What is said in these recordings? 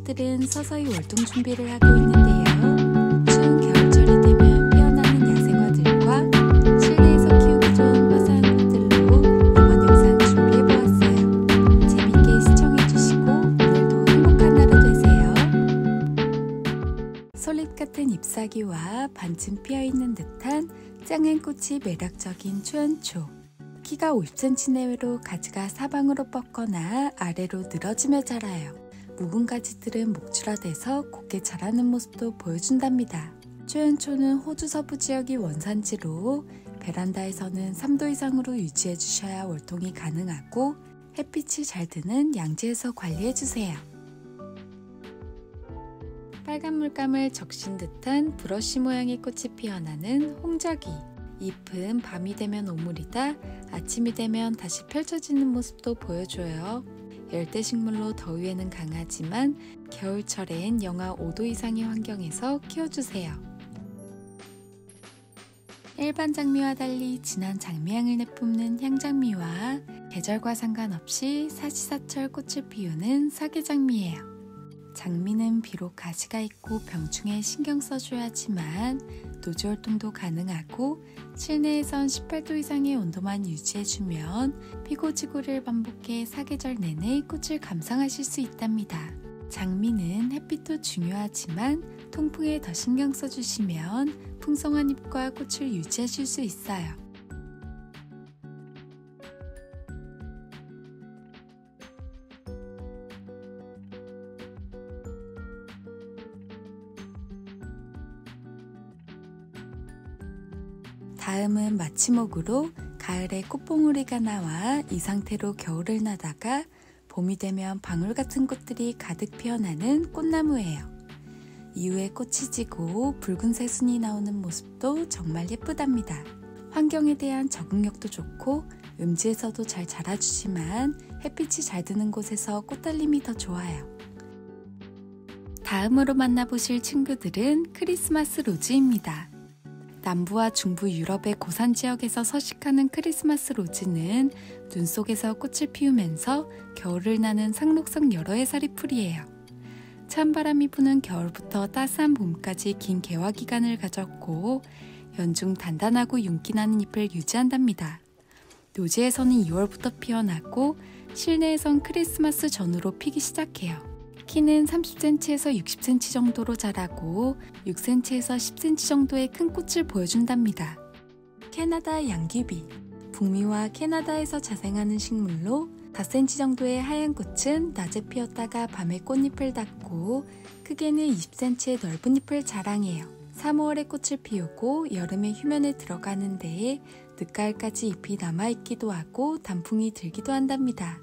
꽃들은 서서히 월동 준비를 하고 있는데요. 추운 겨울철이 되면 피어나는 야생화들과 실내에서 키우기 좋은 화사한 꽃들로 이번 영상 준비해보았어요. 재밌게 시청해주시고 오늘도 행복한 하루 되세요. 솔잎 같은 잎사귀와 반쯤 피어있는 듯한 짱한 꽃이 매력적인 추연초. 키가 50cm 내외로 가지가 사방으로 뻗거나 아래로 늘어지며 자라요. 묵은 가지들은 목줄화돼서 곱게 자라는 모습도 보여준답니다. 추연초는 호주 서부 지역이 원산지로 베란다에서는 3도 이상으로 유지해 주셔야 월동이 가능하고 햇빛이 잘 드는 양지에서 관리해주세요. 빨간 물감을 적신 듯한 브러쉬 모양의 꽃이 피어나는 홍저기. 잎은 밤이 되면 오므리다 아침이 되면 다시 펼쳐지는 모습도 보여줘요. 열대식물로 더위에는 강하지만 겨울철엔 영하 5도 이상의 환경에서 키워주세요. 일반 장미와 달리 진한 장미향을 내뿜는 향장미와 계절과 상관없이 사시사철 꽃을 피우는 사계장미예요. 장미는 비록 가지가 있고 병충해에 신경 써줘야 하지만 노지활동도 가능하고 실내에선 18도 이상의 온도만 유지해주면 피고지고를 반복해 사계절 내내 꽃을 감상하실 수 있답니다. 장미는 햇빛도 중요하지만 통풍에 더 신경 써주시면 풍성한 잎과 꽃을 유지하실 수 있어요. 다음은 마치목으로 가을에 꽃봉오리가 나와 이 상태로 겨울을 나다가 봄이 되면 방울 같은 꽃들이 가득 피어나는 꽃나무예요. 이후에 꽃이 지고 붉은 새순이 나오는 모습도 정말 예쁘답니다. 환경에 대한 적응력도 좋고 음지에서도 잘 자라주지만 햇빛이 잘 드는 곳에서 꽃달림이 더 좋아요. 다음으로 만나보실 친구들은 크리스마스 로즈입니다. 남부와 중부 유럽의 고산 지역에서 서식하는 크리스마스 로즈는 눈 속에서 꽃을 피우면서 겨울을 나는 상록성 여러 해살이 풀이에요. 찬바람이 부는 겨울부터 따스한 봄까지 긴 개화 기간을 가졌고 연중 단단하고 윤기 나는 잎을 유지한답니다. 노지에서는 2월부터 피어나고 실내에선 크리스마스 전후로 피기 시작해요. 키는 30cm에서 60cm 정도로 자라고 6cm에서 10cm 정도의 큰 꽃을 보여준답니다. 캐나다 양귀비. 북미와 캐나다에서 자생하는 식물로 4cm 정도의 하얀 꽃은 낮에 피었다가 밤에 꽃잎을 닫고 크게는 20cm의 넓은 잎을 자랑해요. 3, 5월에 꽃을 피우고 여름에 휴면에 들어가는 데에 늦가을까지 잎이 남아있기도 하고 단풍이 들기도 한답니다.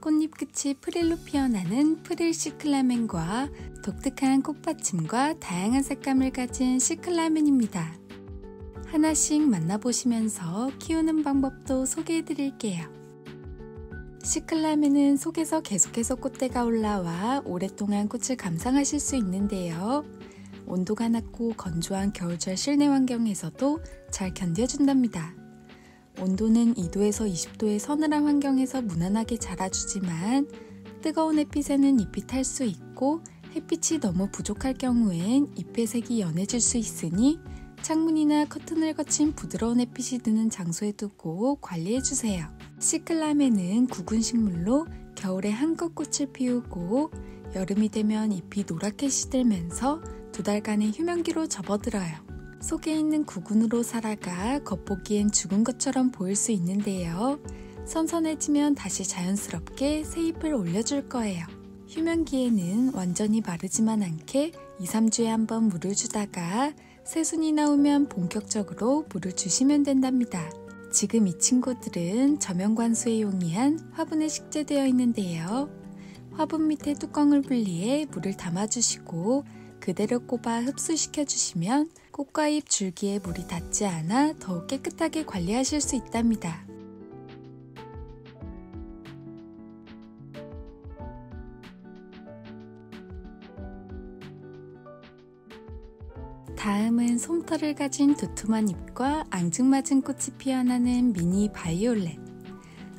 꽃잎 끝이 프릴로 피어나는 프릴 시클라멘과 독특한 꽃받침과 다양한 색감을 가진 시클라멘입니다. 하나씩 만나보시면서 키우는 방법도 소개해드릴게요. 시클라멘은 속에서 계속해서 꽃대가 올라와 오랫동안 꽃을 감상하실 수 있는데요. 온도가 낮고 건조한 겨울철 실내 환경에서도 잘 견뎌준답니다. 온도는 2도에서 20도의 서늘한 환경에서 무난하게 자라주지만 뜨거운 햇빛에는 잎이 탈 수 있고 햇빛이 너무 부족할 경우엔 잎의 색이 연해질 수 있으니 창문이나 커튼을 거친 부드러운 햇빛이 드는 장소에 두고 관리해주세요. 시클라멘은 구근식물로 겨울에 한껏 꽃을 피우고 여름이 되면 잎이 노랗게 시들면서 2달간의 휴면기로 접어들어요. 속에 있는 구근으로 살아가 겉보기엔 죽은 것처럼 보일 수 있는데요. 선선해지면 다시 자연스럽게 새 잎을 올려줄 거예요. 휴면기에는 완전히 마르지만 않게 2, 3주에 한 번 물을 주다가 새순이 나오면 본격적으로 물을 주시면 된답니다. 지금 이 친구들은 저면관수에 용이한 화분에 식재되어 있는데요. 화분 밑에 뚜껑을 분리해 물을 담아주시고 그대로 꼽아 흡수시켜주시면 꽃과 잎 줄기에 물이 닿지 않아 더욱 깨끗하게 관리하실 수 있답니다. 다음은 솜털을 가진 두툼한 잎과 앙증맞은 꽃이 피어나는 미니 바이올렛.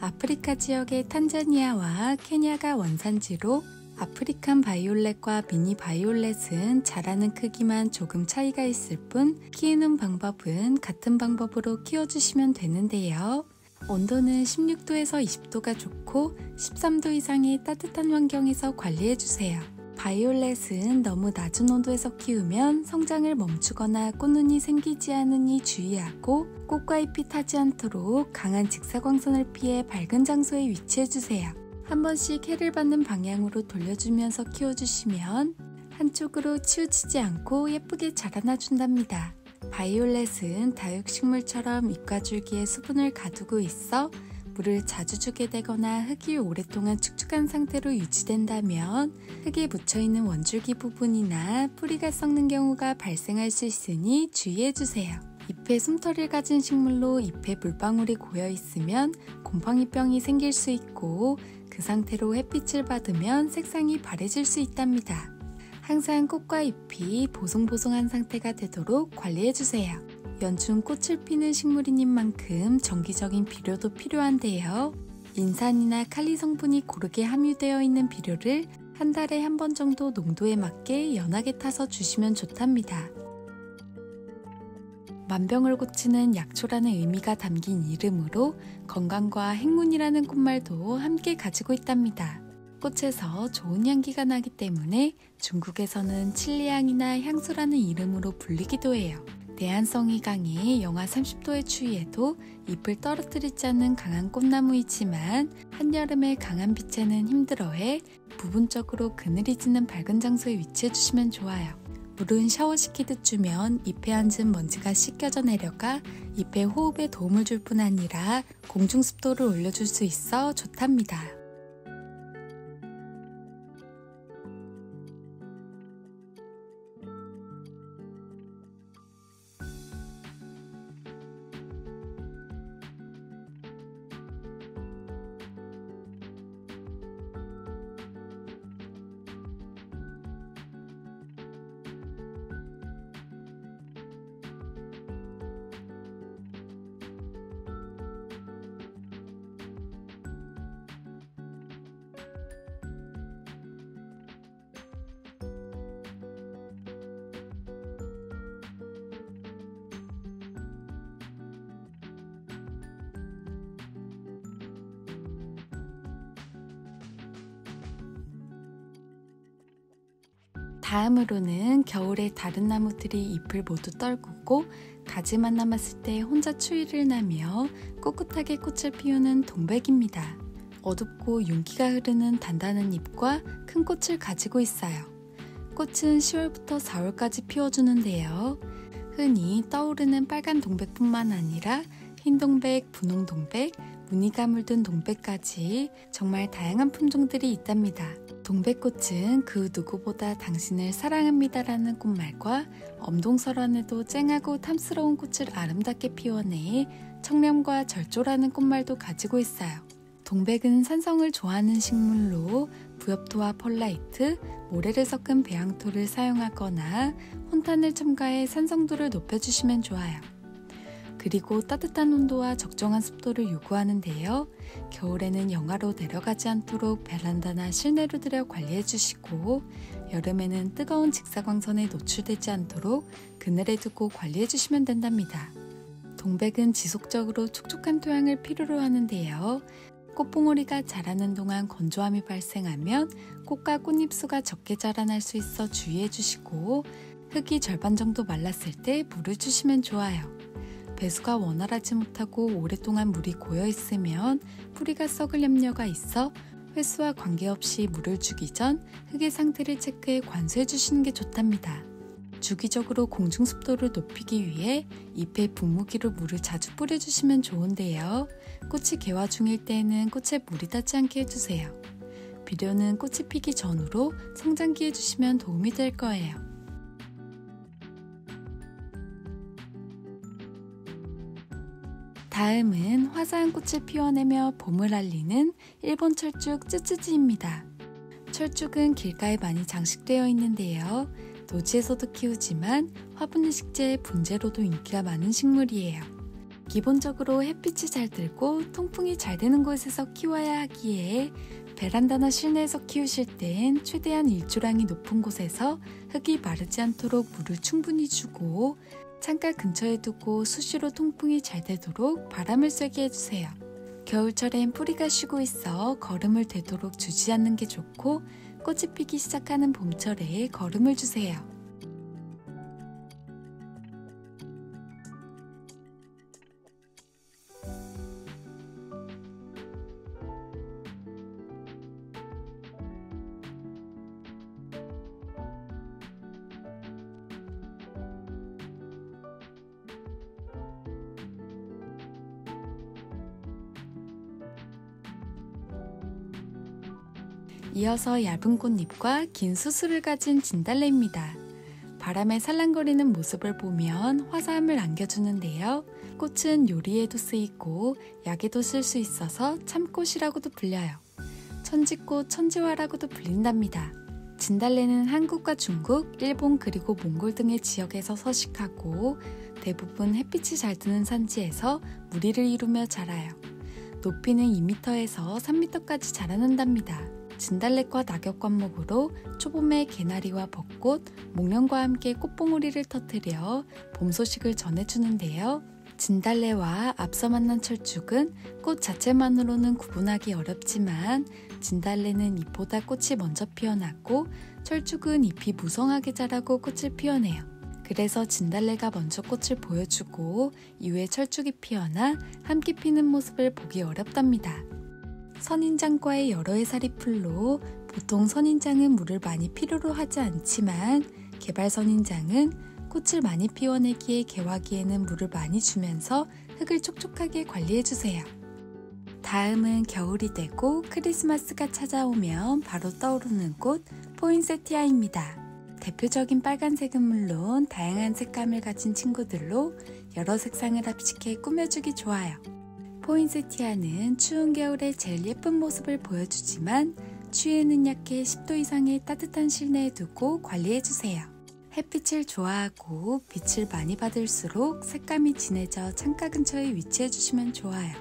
아프리카 지역의 탄자니아와 케냐가 원산지로 아프리칸 바이올렛과 미니 바이올렛은 자라는 크기만 조금 차이가 있을 뿐 키우는 방법은 같은 방법으로 키워주시면 되는데요. 온도는 16도에서 20도가 좋고 13도 이상의 따뜻한 환경에서 관리해주세요. 바이올렛은 너무 낮은 온도에서 키우면 성장을 멈추거나 꽃눈이 생기지 않으니 주의하고 꽃과 잎이 타지 않도록 강한 직사광선을 피해 밝은 장소에 위치해주세요. 한 번씩 해를 받는 방향으로 돌려주면서 키워주시면 한쪽으로 치우치지 않고 예쁘게 자라나 준답니다. 바이올렛은 다육식물처럼 잎과 줄기에 수분을 가두고 있어 물을 자주 주게 되거나 흙이 오랫동안 축축한 상태로 유지된다면 흙에 묻혀있는 원줄기 부분이나 뿌리가 썩는 경우가 발생할 수 있으니 주의해주세요. 잎에 솜털을 가진 식물로 잎에 물방울이 고여있으면 곰팡이병이 생길 수 있고 그 상태로 햇빛을 받으면 색상이 바래질 수 있답니다. 항상 꽃과 잎이 보송보송한 상태가 되도록 관리해주세요. 연중 꽃을 피는 식물인 만큼 정기적인 비료도 필요한데요. 인산이나 칼리 성분이 고르게 함유되어 있는 비료를 한 달에 한 번 정도 농도에 맞게 연하게 타서 주시면 좋답니다. 만병을 고치는 약초라는 의미가 담긴 이름으로 건강과 행운이라는 꽃말도 함께 가지고 있답니다. 꽃에서 좋은 향기가 나기 때문에 중국에서는 칠리향이나 향수라는 이름으로 불리기도 해요. 내한성이 강해 영하 30도의 추위에도 잎을 떨어뜨리지 않는 강한 꽃나무이지만 한여름의 강한 빛에는 힘들어해 부분적으로 그늘이 지는 밝은 장소에 위치해주시면 좋아요. 물은 샤워시키듯 주면 잎에 앉은 먼지가 씻겨져 내려가 잎의 호흡에 도움을 줄 뿐 아니라 공중습도를 올려줄 수 있어 좋답니다. 다음으로는 겨울에 다른 나무들이 잎을 모두 떨구고 가지만 남았을 때 혼자 추위를 나며 꿋꿋하게 꽃을 피우는 동백입니다. 어둡고 윤기가 흐르는 단단한 잎과 큰 꽃을 가지고 있어요. 꽃은 10월부터 4월까지 피워주는데요. 흔히 떠오르는 빨간 동백뿐만 아니라 흰 동백, 분홍 동백, 무늬가 물든 동백까지 정말 다양한 품종들이 있답니다. 동백꽃은 그 누구보다 당신을 사랑합니다라는 꽃말과 엄동설원에도 쨍하고 탐스러운 꽃을 아름답게 피워내 청렴과 절조라는 꽃말도 가지고 있어요. 동백은 산성을 좋아하는 식물로 부엽토와 펄라이트, 모래를 섞은 배양토를 사용하거나 혼탄을 첨가해 산성도를 높여주시면 좋아요. 그리고 따뜻한 온도와 적정한 습도를 요구하는데요. 겨울에는 영하로 내려가지 않도록 베란다나 실내로 들여 관리해주시고 여름에는 뜨거운 직사광선에 노출되지 않도록 그늘에 두고 관리해주시면 된답니다. 동백은 지속적으로 촉촉한 토양을 필요로 하는데요. 꽃봉오리가 자라는 동안 건조함이 발생하면 꽃과 꽃잎수가 적게 자라날 수 있어 주의해주시고 흙이 절반 정도 말랐을 때 물을 주시면 좋아요. 배수가 원활하지 못하고 오랫동안 물이 고여있으면 뿌리가 썩을 염려가 있어 횟수와 관계없이 물을 주기 전 흙의 상태를 체크해 관수해 주시는 게 좋답니다. 주기적으로 공중습도를 높이기 위해 잎에 분무기로 물을 자주 뿌려주시면 좋은데요. 꽃이 개화 중일 때에는 꽃에 물이 닿지 않게 해주세요. 비료는 꽃이 피기 전후로 성장기에 주시면 도움이 될 거예요. 다음은 화사한 꽃을 피워내며 봄을 알리는 일본 철쭉 쯔쯔지입니다. 철쭉은 길가에 많이 장식되어 있는데요. 노지에서도 키우지만 화분의 식재의 분재로도 인기가 많은 식물이에요. 기본적으로 햇빛이 잘 들고 통풍이 잘 되는 곳에서 키워야 하기에 베란다나 실내에서 키우실 땐 최대한 일조량이 높은 곳에서 흙이 마르지 않도록 물을 충분히 주고 창가 근처에 두고 수시로 통풍이 잘 되도록 바람을 쐬게 해주세요. 겨울철엔 뿌리가 쉬고 있어 거름을 되도록 주지 않는 게 좋고 꽃이 피기 시작하는 봄철에 거름을 주세요. 이어서 얇은 꽃잎과 긴 수술을 가진 진달래입니다. 바람에 살랑거리는 모습을 보면 화사함을 안겨주는데요. 꽃은 요리에도 쓰이고 약에도 쓸 수 있어서 참꽃이라고도 불려요. 천지꽃, 천지화라고도 불린답니다. 진달래는 한국과 중국, 일본 그리고 몽골 등의 지역에서 서식하고 대부분 햇빛이 잘 드는 산지에서 무리를 이루며 자라요. 높이는 2m에서 3m까지 자라난답니다. 진달래과 낙엽과목으로 초봄에 개나리와 벚꽃, 목련과 함께 꽃봉오리를 터뜨려 봄 소식을 전해주는데요. 진달래와 앞서 만난 철쭉은 꽃 자체만으로는 구분하기 어렵지만 진달래는 잎보다 꽃이 먼저 피어나고 철쭉은 잎이 무성하게 자라고 꽃을 피워내요. 그래서 진달래가 먼저 꽃을 보여주고 이후에 철쭉이 피어나 함께 피는 모습을 보기 어렵답니다. 선인장과의 여러 해살이 풀로 보통 선인장은 물을 많이 필요로 하지 않지만 개발 선인장은 꽃을 많이 피워내기에 개화기에는 물을 많이 주면서 흙을 촉촉하게 관리해주세요. 다음은 겨울이 되고 크리스마스가 찾아오면 바로 떠오르는 꽃 포인세티아입니다. 대표적인 빨간색은 물론 다양한 색감을 가진 친구들로 여러 색상을 합식해 꾸며주기 좋아요. 포인세티아는 추운 겨울에 제일 예쁜 모습을 보여주지만 추위에는 약해 10도 이상의 따뜻한 실내에 두고 관리해주세요. 햇빛을 좋아하고 빛을 많이 받을수록 색감이 진해져 창가 근처에 위치해주시면 좋아요.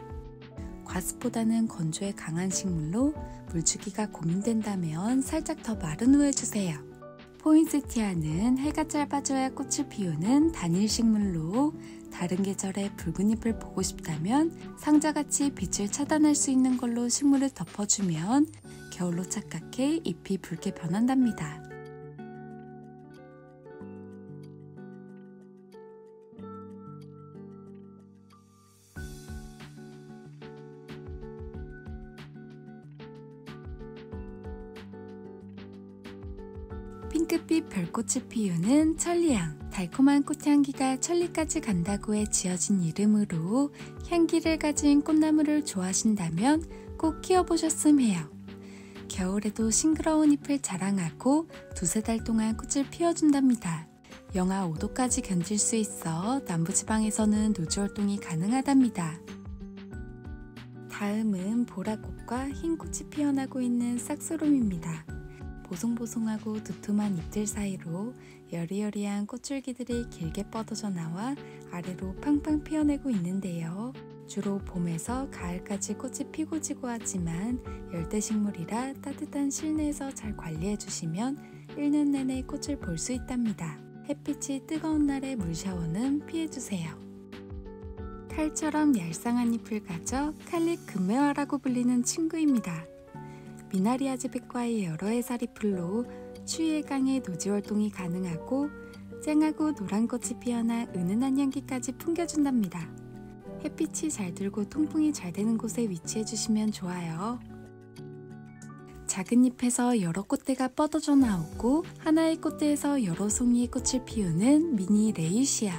과습보다는 건조에 강한 식물로 물주기가 고민된다면 살짝 더 마른 후에 주세요. 포인세티아는 해가 짧아져야 꽃을 피우는 단일 식물로 다른 계절에 붉은 잎을 보고 싶다면 상자같이 빛을 차단할 수 있는 걸로 식물을 덮어주면 겨울로 착각해 잎이 붉게 변한답니다. 핑크빛 별꽃이 피우는 천리향. 달콤한 꽃향기가 천리까지 간다고에 지어진 이름으로 향기를 가진 꽃나무를 좋아하신다면 꼭 키워보셨음 해요. 겨울에도 싱그러운 잎을 자랑하고 두세 달 동안 꽃을 피워준답니다. 영하 5도까지 견딜 수 있어 남부지방에서는 노지활동이 가능하답니다. 다음은 보라꽃과 흰 꽃이 피어나고 있는 싹소롬입니다. 보송보송하고 두툼한 잎들 사이로 여리여리한 꽃줄기들이 길게 뻗어져 나와 아래로 팡팡 피어내고 있는데요. 주로 봄에서 가을까지 꽃이 피고 지고 하지만 열대식물이라 따뜻한 실내에서 잘 관리해주시면 1년 내내 꽃을 볼 수 있답니다. 햇빛이 뜨거운 날의 물샤워는 피해주세요. 칼처럼 얄쌍한 잎을 가져 칼릭 금매화라고 불리는 친구입니다. 미나리아즈백과의 여러 해살이 풀로 추위에 강해 노지활동이 가능하고 쨍하고 노란 꽃이 피어나 은은한 향기까지 풍겨준답니다. 햇빛이 잘 들고 통풍이 잘 되는 곳에 위치해주시면 좋아요. 작은 잎에서 여러 꽃대가 뻗어져 나오고 하나의 꽃대에서 여러 송이의 꽃을 피우는 미니 레이시아.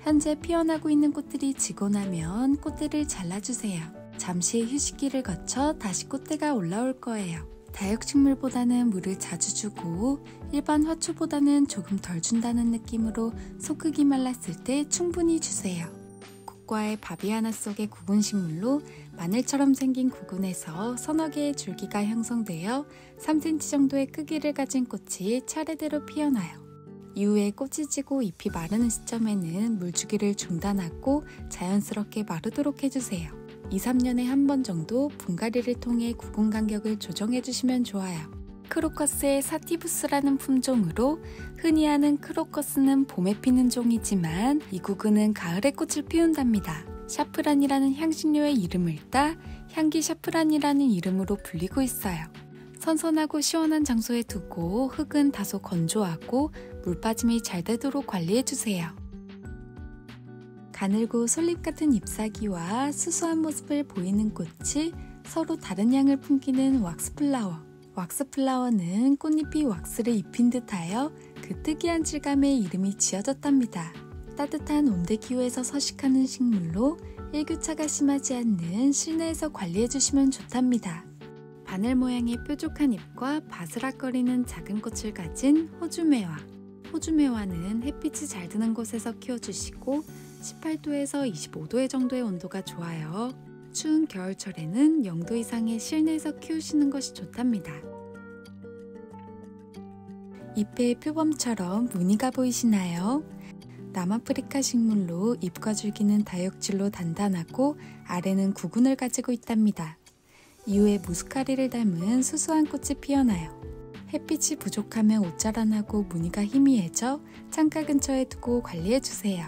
현재 피어나고 있는 꽃들이 지고 나면 꽃대를 잘라주세요. 잠시 휴식기를 거쳐 다시 꽃대가 올라올 거예요. 다육식물보다는 물을 자주 주고 일반 화초보다는 조금 덜 준다는 느낌으로 속흙이 말랐을 때 충분히 주세요. 국과의 바비아나 속의 구근식물로 마늘처럼 생긴 구근에서 서너 개의 줄기가 형성되어 3cm 정도의 크기를 가진 꽃이 차례대로 피어나요. 이후에 꽃이 지고 잎이 마르는 시점에는 물주기를 중단하고 자연스럽게 마르도록 해주세요. 2, 3년에 한 번 정도 분갈이를 통해 구근 간격을 조정해주시면 좋아요. 크로커스의 사티부스라는 품종으로 흔히 아는 크로커스는 봄에 피는 종이지만 이 구근은 가을에 꽃을 피운답니다. 샤프란이라는 향신료의 이름을 따 향기 샤프란이라는 이름으로 불리고 있어요. 선선하고 시원한 장소에 두고 흙은 다소 건조하고 물 빠짐이 잘 되도록 관리해주세요. 가늘고 솔잎 같은 잎사귀와 수수한 모습을 보이는 꽃이 서로 다른 향을 풍기는 왁스플라워. 왁스플라워는 꽃잎이 왁스를 입힌 듯하여 그 특이한 질감의 이름이 지어졌답니다. 따뜻한 온대기후에서 서식하는 식물로 일교차가 심하지 않는 실내에서 관리해주시면 좋답니다. 바늘 모양의 뾰족한 잎과 바스락거리는 작은 꽃을 가진 호주매화. 호주매화는 햇빛이 잘 드는 곳에서 키워주시고 18도에서 25도 정도의 온도가 좋아요. 추운 겨울철에는 0도 이상의 실내에서 키우시는 것이 좋답니다. 잎의 표범처럼 무늬가 보이시나요? 남아프리카 식물로 잎과 줄기는 다육질로 단단하고 아래는 구근을 가지고 있답니다. 이후에 무스카리를 닮은 수수한 꽃이 피어나요. 햇빛이 부족하면 옷자란하고 무늬가 희미해져 창가 근처에 두고 관리해주세요.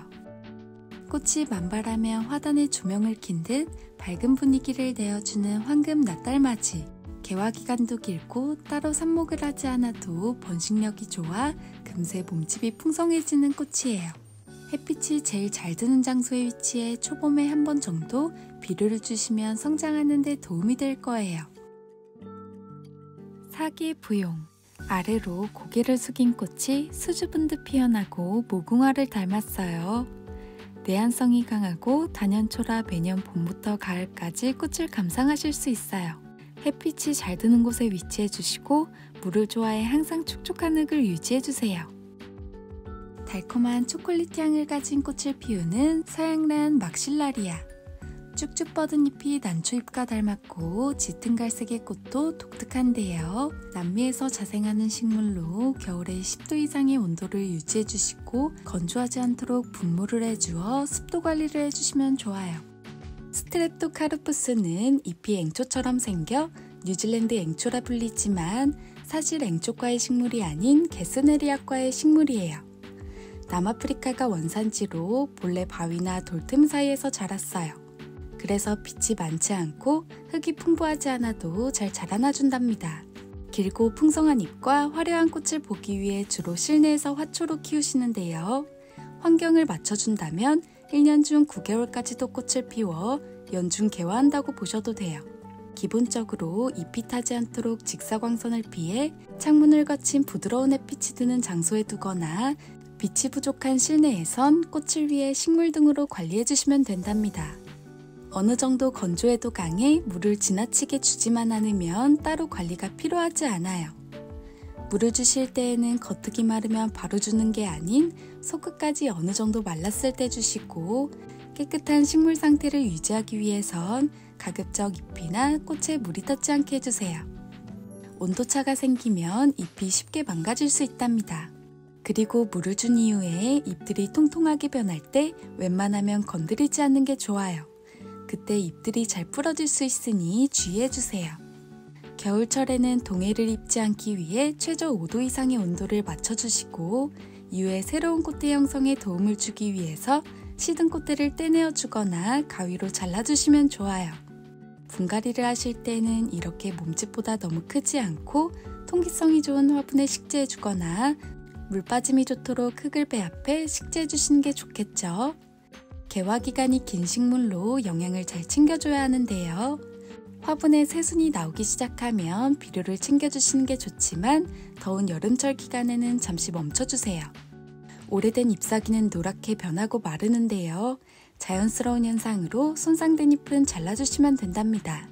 꽃이 만발하면 화단에 조명을 킨 듯 밝은 분위기를 내어주는 황금 낫달맞이. 개화 기간도 길고 따로 삽목을 하지 않아도 번식력이 좋아 금세 몸집이 풍성해지는 꽃이에요. 햇빛이 제일 잘 드는 장소에 위치해 초봄에 한 번 정도 비료를 주시면 성장하는 데 도움이 될 거예요. 사계부용. 아래로 고개를 숙인 꽃이 수줍은 듯 피어나고 무궁화를 닮았어요. 내한성이 강하고 단연초라 매년 봄부터 가을까지 꽃을 감상하실 수 있어요. 햇빛이 잘 드는 곳에 위치해 주시고 물을 좋아해 항상 촉촉한 흙을 유지해 주세요. 달콤한 초콜릿 향을 가진 꽃을 피우는 서양란 막실라리아. 쭉쭉 뻗은 잎이 난초잎과 닮았고 짙은 갈색의 꽃도 독특한데요. 남미에서 자생하는 식물로 겨울에 10도 이상의 온도를 유지해 주시고 건조하지 않도록 분무를 해주어 습도 관리를 해주시면 좋아요. 스트랩토카르푸스는 잎이 앵초처럼 생겨 뉴질랜드 앵초라 불리지만 사실 앵초과의 식물이 아닌 게스네리아과의 식물이에요. 남아프리카가 원산지로 본래 바위나 돌틈 사이에서 자랐어요. 그래서 빛이 많지 않고 흙이 풍부하지 않아도 잘 자라나준답니다. 길고 풍성한 잎과 화려한 꽃을 보기 위해 주로 실내에서 화초로 키우시는데요. 환경을 맞춰준다면 1년 중 9개월까지도 꽃을 피워 연중 개화한다고 보셔도 돼요. 기본적으로 잎이 타지 않도록 직사광선을 피해 창문을 거친 부드러운 햇빛이 드는 장소에 두거나 빛이 부족한 실내에선 꽃을 위해 식물 등으로 관리해주시면 된답니다. 어느 정도 건조에도 강해 물을 지나치게 주지만 않으면 따로 관리가 필요하지 않아요. 물을 주실 때에는 겉흙이 마르면 바로 주는 게 아닌 속끝까지 어느 정도 말랐을 때 주시고 깨끗한 식물 상태를 유지하기 위해선 가급적 잎이나 꽃에 물이 닿지 않게 해주세요. 온도차가 생기면 잎이 쉽게 망가질 수 있답니다. 그리고 물을 준 이후에 잎들이 통통하게 변할 때 웬만하면 건드리지 않는 게 좋아요. 그때 잎들이 잘 부러질 수 있으니 주의해주세요. 겨울철에는 동해를 입지 않기 위해 최저 5도 이상의 온도를 맞춰주시고 이후에 새로운 꽃대 형성에 도움을 주기 위해서 시든 꽃대를 떼내어 주거나 가위로 잘라주시면 좋아요. 분갈이를 하실 때는 이렇게 몸집보다 너무 크지 않고 통기성이 좋은 화분에 식재해 주거나 물 빠짐이 좋도록 흙을 배합해 식재해 주시는 게 좋겠죠. 개화 기간이 긴 식물로 영양을 잘 챙겨줘야 하는데요. 화분에 새순이 나오기 시작하면 비료를 챙겨주시는 게 좋지만 더운 여름철 기간에는 잠시 멈춰주세요. 오래된 잎사귀는 노랗게 변하고 마르는데요. 자연스러운 현상으로 손상된 잎은 잘라주시면 된답니다.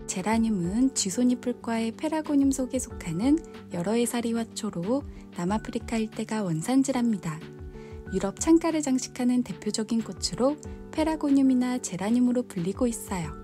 제라늄은 쥐손이풀과의 페라고늄 속에 속하는 여러 해살이 화초로 남아프리카 일대가 원산지랍니다. 유럽 창가를 장식하는 대표적인 꽃으로 페라고늄이나 제라늄으로 불리고 있어요.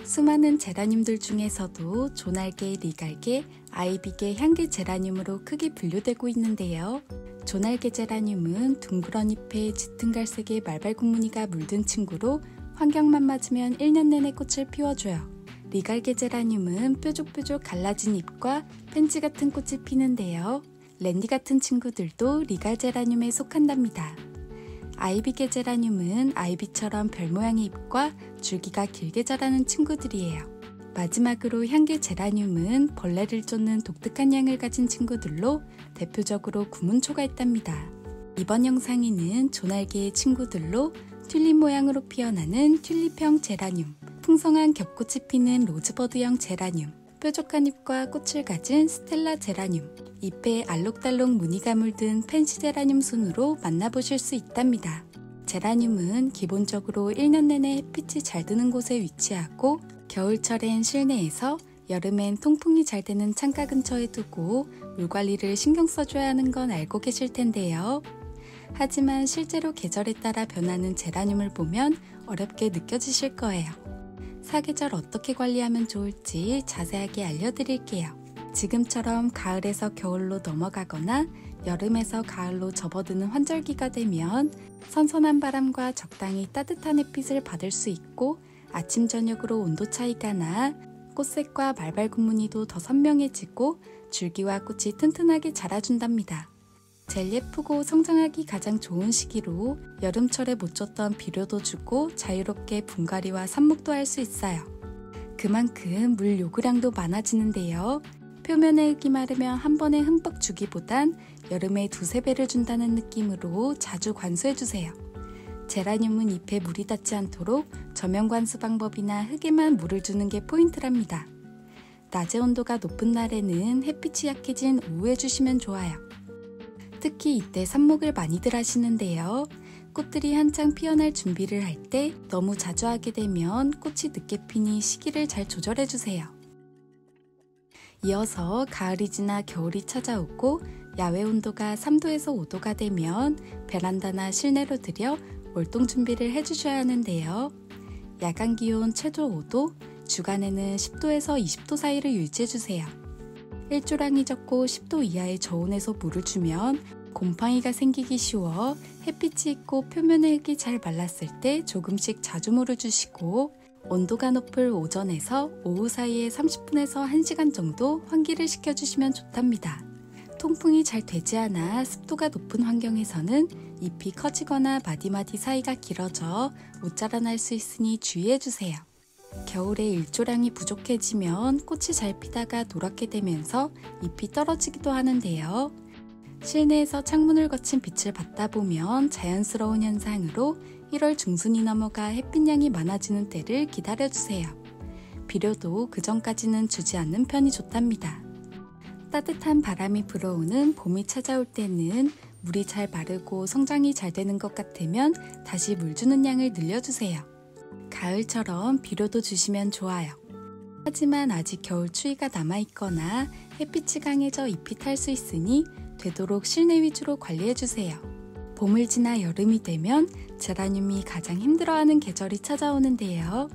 수많은 제라늄들 중에서도 조날개, 리갈개, 아이비개, 향기 제라늄으로 크게 분류되고 있는데요. 조날개 제라늄은 둥그런 잎에 짙은 갈색의 말발굽 무늬가 물든 친구로 환경만 맞으면 1년 내내 꽃을 피워줘요. 리갈개 제라늄은 뾰족뾰족 갈라진 잎과 펜치 같은 꽃이 피는데요. 랜디 같은 친구들도 리갈 제라늄에 속한답니다. 아이비개 제라늄은 아이비처럼 별 모양의 잎과 줄기가 길게 자라는 친구들이에요. 마지막으로 향기 제라늄은 벌레를 쫓는 독특한 향을 가진 친구들로 대표적으로 구문초가 있답니다. 이번 영상에는 조날개의 친구들로 튤립 모양으로 피어나는 튤립형 제라늄, 풍성한 겹꽃이 피는 로즈버드형 제라늄, 뾰족한 잎과 꽃을 가진 스텔라 제라늄, 잎에 알록달록 무늬가 물든 펜시 제라늄 순으로 만나보실 수 있답니다. 제라늄은 기본적으로 1년 내내 햇빛이 잘 드는 곳에 위치하고 겨울철엔 실내에서 여름엔 통풍이 잘 되는 창가 근처에 두고 물 관리를 신경 써줘야 하는 건 알고 계실 텐데요. 하지만 실제로 계절에 따라 변하는 제라늄을 보면 어렵게 느껴지실 거예요. 사계절 어떻게 관리하면 좋을지 자세하게 알려드릴게요. 지금처럼 가을에서 겨울로 넘어가거나 여름에서 가을로 접어드는 환절기가 되면 선선한 바람과 적당히 따뜻한 햇빛을 받을 수 있고 아침 저녁으로 온도 차이가 나 꽃색과 말발굽 무늬도 더 선명해지고 줄기와 꽃이 튼튼하게 자라준답니다. 제일 예쁘고 성장하기 가장 좋은 시기로 여름철에 못 줬던 비료도 주고 자유롭게 분갈이와 삽목도 할 수 있어요. 그만큼 물 요구량도 많아지는데요. 표면에 흙이 마르면 한 번에 흠뻑 주기보단 여름에 두세 배를 준다는 느낌으로 자주 관수해주세요. 제라늄은 잎에 물이 닿지 않도록 저면 관수 방법이나 흙에만 물을 주는 게 포인트랍니다. 낮의 온도가 높은 날에는 햇빛이 약해진 오후에 주시면 좋아요. 특히 이때 삽목을 많이들 하시는데요. 꽃들이 한창 피어날 준비를 할 때 너무 자주 하게 되면 꽃이 늦게 피니 시기를 잘 조절해주세요. 이어서 가을이 지나 겨울이 찾아오고 야외 온도가 3도에서 5도가 되면 베란다나 실내로 들여 월동 준비를 해주셔야 하는데요. 야간 기온 최저 5도, 주간에는 10도에서 20도 사이를 유지해주세요. 일조량이 적고 10도 이하의 저온에서 물을 주면 곰팡이가 생기기 쉬워 햇빛이 있고 표면의 흙이 잘 말랐을 때 조금씩 자주 물을 주시고 온도가 높을 오전에서 오후 사이에 30분에서 1시간 정도 환기를 시켜주시면 좋답니다. 통풍이 잘 되지 않아 습도가 높은 환경에서는 잎이 커지거나 마디마디 사이가 길어져 못 자라날 수 있으니 주의해주세요. 겨울에 일조량이 부족해지면 꽃이 잘 피다가 노랗게 되면서 잎이 떨어지기도 하는데요. 실내에서 창문을 거친 빛을 받다 보면 자연스러운 현상으로 1월 중순이 넘어가 햇빛량이 많아지는 때를 기다려주세요. 비료도 그 전까지는 주지 않는 편이 좋답니다. 따뜻한 바람이 불어오는 봄이 찾아올 때는 물이 잘 마르고 성장이 잘 되는 것 같으면 다시 물 주는 양을 늘려주세요. 가을처럼 비료도 주시면 좋아요. 하지만 아직 겨울 추위가 남아있거나 햇빛이 강해져 잎이 탈 수 있으니 되도록 실내 위주로 관리해주세요. 봄을 지나 여름이 되면 제라늄이 가장 힘들어하는 계절이 찾아오는데요.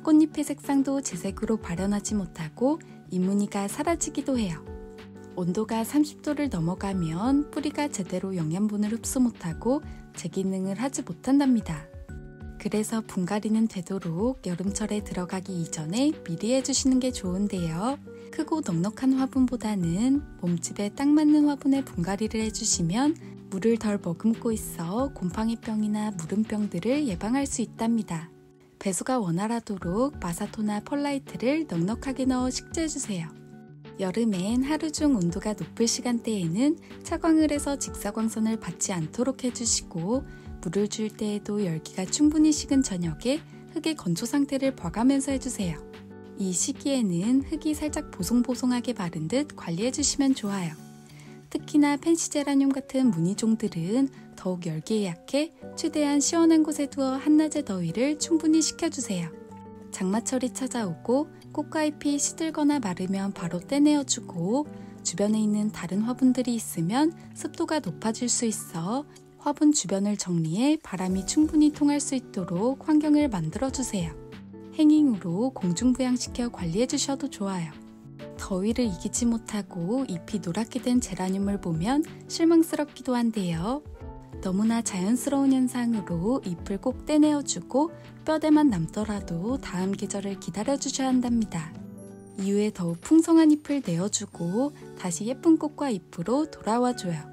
꽃잎의 색상도 제 색으로 발현하지 못하고 잎무늬가 사라지기도 해요. 온도가 30도를 넘어가면 뿌리가 제대로 영양분을 흡수 못하고 재기능을 하지 못한답니다. 그래서 분갈이는 되도록 여름철에 들어가기 이전에 미리 해주시는 게 좋은데요. 크고 넉넉한 화분보다는 몸집에 딱 맞는 화분에 분갈이를 해주시면 물을 덜 머금고 있어 곰팡이병이나 무름병들을 예방할 수 있답니다. 배수가 원활하도록 마사토나 펄라이트를 넉넉하게 넣어 식재해주세요. 여름엔 하루 중 온도가 높을 시간대에는 차광을 해서 직사광선을 받지 않도록 해주시고 물을 줄 때에도 열기가 충분히 식은 저녁에 흙의 건조 상태를 봐가면서 해주세요. 이 시기에는 흙이 살짝 보송보송하게 마른 듯 관리해주시면 좋아요. 특히나 펜시제라늄 같은 무늬종들은 더욱 열기에 약해 최대한 시원한 곳에 두어 한낮의 더위를 충분히 식혀주세요. 장마철이 찾아오고 꽃과 잎이 시들거나 마르면 바로 떼내어주고 주변에 있는 다른 화분들이 있으면 습도가 높아질 수 있어 화분 주변을 정리해 바람이 충분히 통할 수 있도록 환경을 만들어주세요. 행잉으로 공중부양시켜 관리해주셔도 좋아요. 더위를 이기지 못하고 잎이 노랗게 된 제라늄을 보면 실망스럽기도 한데요. 너무나 자연스러운 현상으로 잎을 꼭 떼내어주고 뼈대만 남더라도 다음 계절을 기다려주셔야 한답니다. 이후에 더욱 풍성한 잎을 내어주고 다시 예쁜 꽃과 잎으로 돌아와줘요.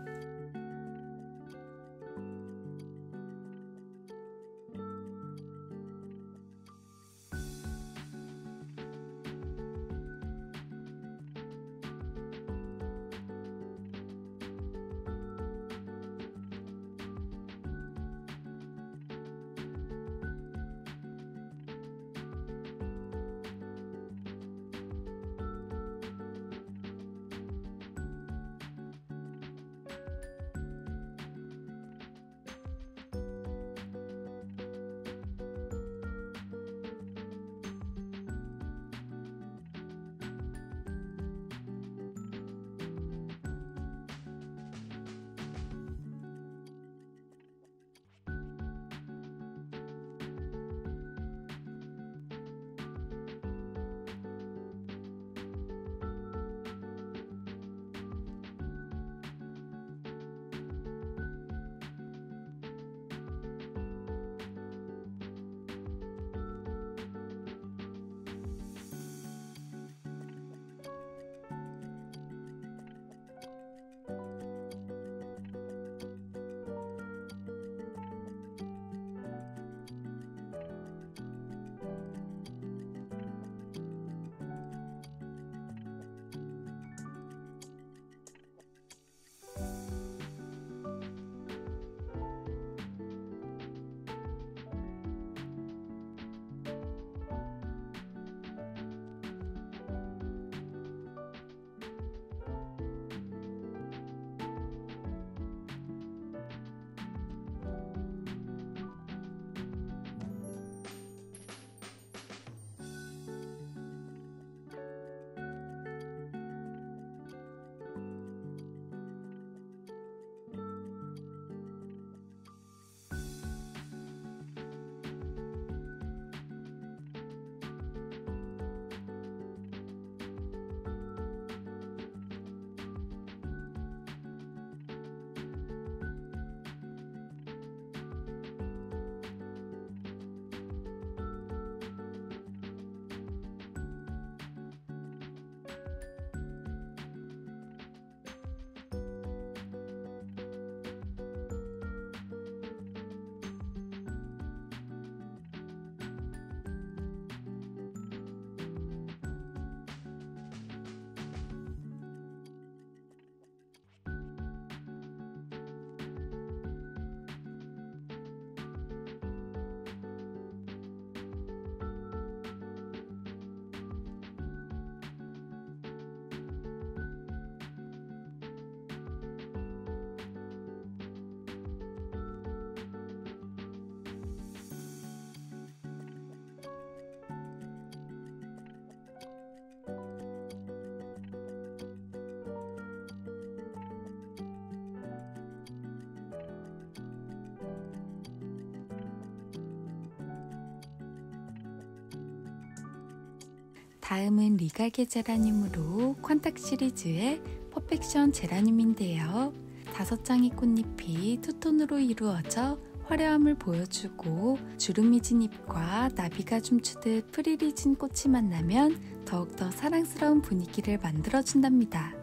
다음은 리갈게 제라늄으로 퀀탁 시리즈의 퍼펙션 제라늄인데요. 5장의 꽃잎이 투톤으로 이루어져 화려함을 보여주고 주름이 진 잎과 나비가 춤추듯 프릴이 진 꽃이 만나면 더욱더 사랑스러운 분위기를 만들어준답니다.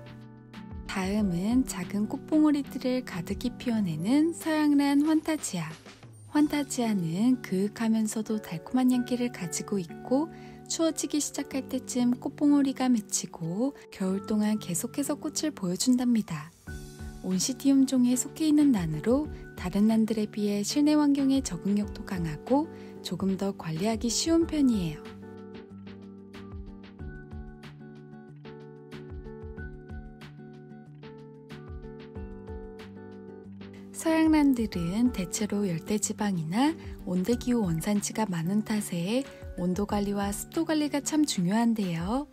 다음은 작은 꽃봉오리들을 가득히 피워내는 서양란 환타지아. 환타지아는 그윽하면서도 달콤한 향기를 가지고 있고 추워지기 시작할 때쯤 꽃봉오리가 맺히고 겨울 동안 계속해서 꽃을 보여준답니다. 온시티움 종에 속해 있는 난으로 다른 난들에 비해 실내 환경에 적응력도 강하고 조금 더 관리하기 쉬운 편이에요. 서양란들은 대체로 열대지방이나 온대기후 원산지가 많은 탓에 온도 관리와 습도 관리가 참 중요한데요.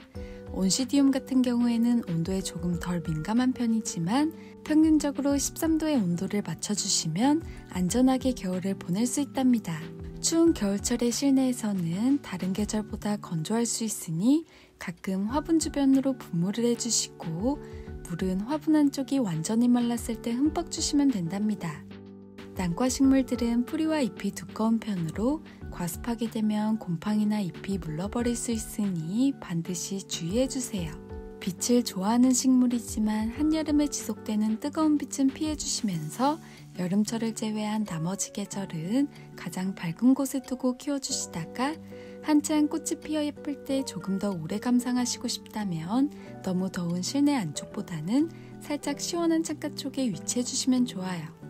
온시디움 같은 경우에는 온도에 조금 덜 민감한 편이지만 평균적으로 13도의 온도를 맞춰주시면 안전하게 겨울을 보낼 수 있답니다. 추운 겨울철의 실내에서는 다른 계절보다 건조할 수 있으니 가끔 화분 주변으로 분무를 해주시고 물은 화분 한쪽이 완전히 말랐을 때 흠뻑 주시면 된답니다. 난과 식물들은 뿌리와 잎이 두꺼운 편으로 과습하게 되면 곰팡이나 잎이 물러버릴 수 있으니 반드시 주의해주세요. 빛을 좋아하는 식물이지만 한여름에 지속되는 뜨거운 빛은 피해주시면서 여름철을 제외한 나머지 계절은 가장 밝은 곳에 두고 키워주시다가 한창 꽃이 피어 예쁠 때 조금 더 오래 감상하시고 싶다면 너무 더운 실내 안쪽보다는 살짝 시원한 창가 쪽에 위치해주시면 좋아요.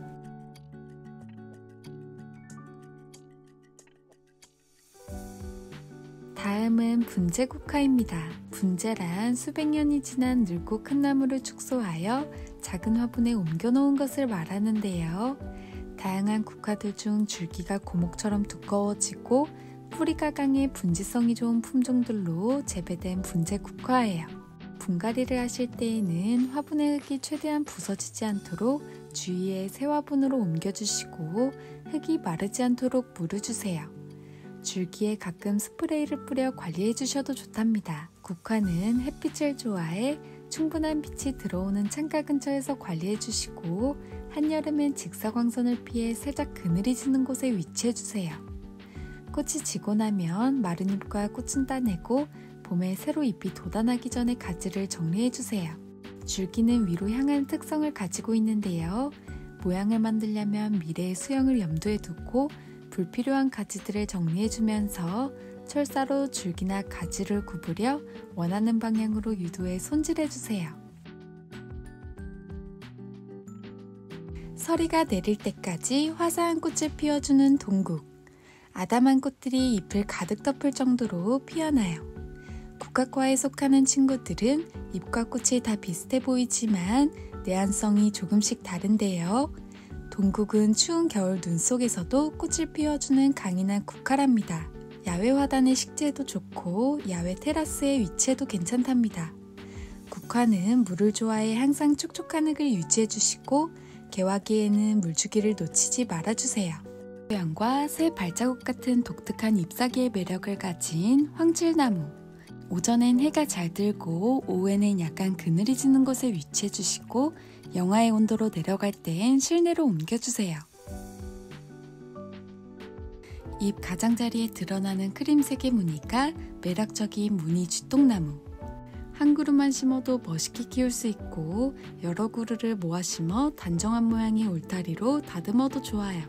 다음은 분재국화입니다. 분재란 수백 년이 지난 늙고 큰 나무를 축소하여 작은 화분에 옮겨놓은 것을 말하는데요. 다양한 국화들 중 줄기가 고목처럼 두꺼워지고 뿌리가 강해 분지성이 좋은 품종들로 재배된 분재국화예요. 분갈이를 하실 때에는 화분의 흙이 최대한 부서지지 않도록 주위에 새 화분으로 옮겨주시고 흙이 마르지 않도록 물어주세요. 줄기에 가끔 스프레이를 뿌려 관리해 주셔도 좋답니다. 국화는 햇빛을 좋아해 충분한 빛이 들어오는 창가 근처에서 관리해 주시고 한여름엔 직사광선을 피해 살짝 그늘이 지는 곳에 위치해 주세요. 꽃이 지고 나면 마른 잎과 꽃은 따내고 봄에 새로 잎이 돋아나기 전에 가지를 정리해 주세요. 줄기는 위로 향하는 특성을 가지고 있는데요. 모양을 만들려면 미래의 수영을 염두에 두고 불필요한 가지들을 정리해주면서 철사로 줄기나 가지를 구부려 원하는 방향으로 유도해 손질해주세요. 서리가 내릴 때까지 화사한 꽃을 피워주는 동국. 아담한 꽃들이 잎을 가득 덮을 정도로 피어나요. 국화과에 속하는 친구들은 잎과 꽃이 다 비슷해 보이지만 내한성이 조금씩 다른데요. 동국은 추운 겨울 눈 속에서도 꽃을 피워주는 강인한 국화랍니다. 야외 화단의 식재도 좋고 야외 테라스에 위치해도 괜찮답니다. 국화는 물을 좋아해 항상 촉촉한 흙을 유지해주시고 개화기에는 물주기를 놓치지 말아주세요. 모양과 새 발자국 같은 독특한 잎사귀의 매력을 가진 황칠나무. 오전엔 해가 잘 들고 오후에는 약간 그늘이 지는 곳에 위치해주시고 영하의 온도로 내려갈 땐 실내로 옮겨주세요. 잎 가장자리에 드러나는 크림색의 무늬가 매력적인 무늬 쥐똥나무. 한 그루만 심어도 멋있게 키울 수 있고 여러 그루를 모아 심어 단정한 모양의 울타리로 다듬어도 좋아요.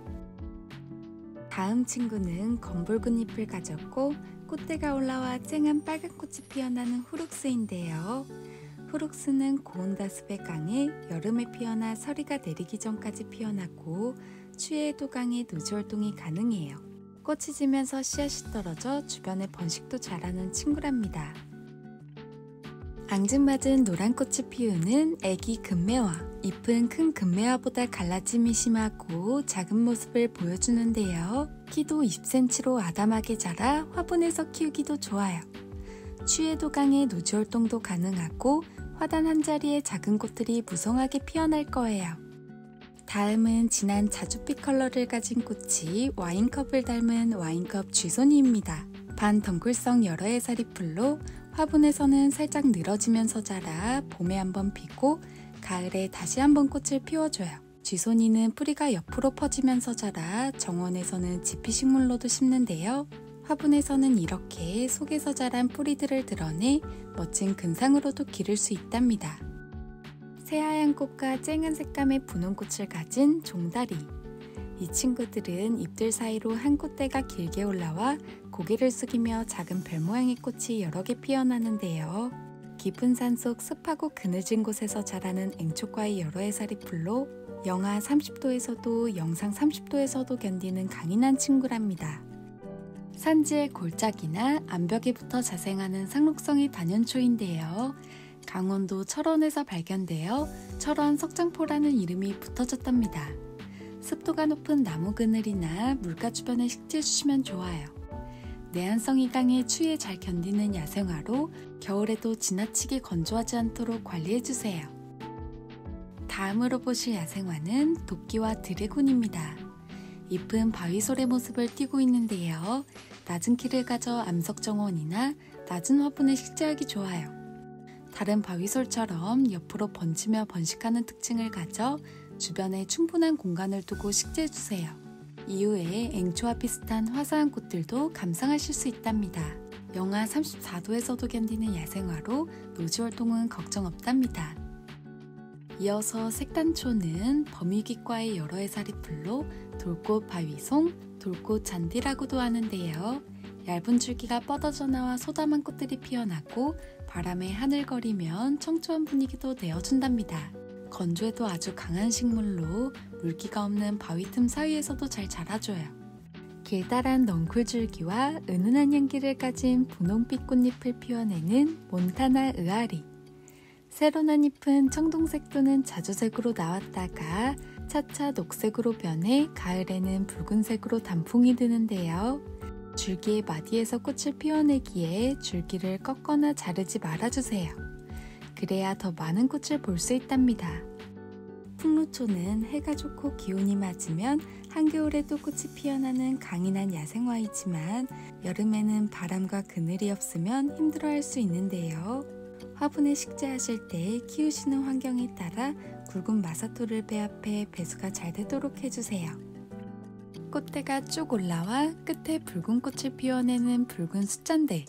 다음 친구는 검붉은 잎을 가졌고 꽃대가 올라와 쨍한 빨간 꽃이 피어나는 후룩스인데요. 후룩스는 고온다습에 강해 여름에 피어나 서리가 내리기 전까지 피어나고 추위에도 강해 노지활동이 가능해요. 꽃이 지면서 씨앗이 떨어져 주변에 번식도 잘하는 친구랍니다. 앙증맞은 노란 꽃이 피우는 애기 금매화. 잎은 큰 금매화보다 갈라짐이 심하고 작은 모습을 보여주는데요. 키도 20cm로 아담하게 자라 화분에서 키우기도 좋아요. 추위에도 강해 노지활동도 가능하고 화단 한자리에 작은 꽃들이 무성하게 피어날 거예요. 다음은 진한 자줏빛 컬러를 가진 꽃이 와인컵을 닮은 와인컵 쥐손이입니다. 반덩굴성 여러 해살이 풀로 화분에서는 살짝 늘어지면서 자라 봄에 한번 피고 가을에 다시 한번 꽃을 피워줘요. 쥐손이는 뿌리가 옆으로 퍼지면서 자라 정원에서는 지피식물로도 심는데요. 화분에서는 이렇게 속에서 자란 뿌리들을 드러내 멋진 근상으로도 기를 수 있답니다. 새하얀 꽃과 쨍한 색감의 분홍 꽃을 가진 종다리. 이 친구들은 잎들 사이로 한 꽃대가 길게 올라와 고개를 숙이며 작은 별 모양의 꽃이 여러 개 피어나는데요. 깊은 산속 습하고 그늘진 곳에서 자라는 앵초과의 여러 해살이 풀로 영하 30도에서도 영상 30도에서도 견디는 강인한 친구랍니다. 산지의 골짜기나 암벽에 붙어 자생하는 상록성의 단연초인데요. 강원도 철원에서 발견되어 철원 석장포라는 이름이 붙어졌답니다. 습도가 높은 나무 그늘이나 물가 주변에 식재해주시면 좋아요. 내한성이 강해 추위에 잘 견디는 야생화로 겨울에도 지나치게 건조하지 않도록 관리해주세요. 다음으로 보실 야생화는 도끼와 드래곤입니다. 잎은 바위솔의 모습을 띠고 있는데요. 낮은 키를 가져 암석정원이나 낮은 화분에 식재하기 좋아요. 다른 바위솔처럼 옆으로 번지며 번식하는 특징을 가져 주변에 충분한 공간을 두고 식재해주세요. 이후에 앵초와 비슷한 화사한 꽃들도 감상하실 수 있답니다. 영하 34도에서도 견디는 야생화로 노지활동은 걱정 없답니다. 이어서 색단초는 범위기과의 여러 해살이 풀로 돌꽃 바위송, 돌꽃 잔디라고도 하는데요. 얇은 줄기가 뻗어져 나와 소담한 꽃들이 피어나고 바람에 하늘거리면 청초한 분위기도 내어준답니다. 건조에도 아주 강한 식물로 물기가 없는 바위 틈 사이에서도 잘 자라줘요. 길다란 넝쿨줄기와 은은한 향기를 가진 분홍빛 꽃잎을 피워내는 몬타나 의아리. 새로 난 잎은 청동색 또는 자주색으로 나왔다가 차차 녹색으로 변해 가을에는 붉은색으로 단풍이 드는데요. 줄기의 마디에서 꽃을 피워내기에 줄기를 꺾거나 자르지 말아주세요. 그래야 더 많은 꽃을 볼 수 있답니다. 풍루초는 해가 좋고 기온이 맞으면 한겨울에도 꽃이 피어나는 강인한 야생화이지만 여름에는 바람과 그늘이 없으면 힘들어할 수 있는데요. 화분에 식재하실 때 키우시는 환경에 따라 굵은 마사토를 배합해 배수가 잘 되도록 해주세요. 꽃대가 쭉 올라와 끝에 붉은 꽃을 피워내는 붉은 숫잔대.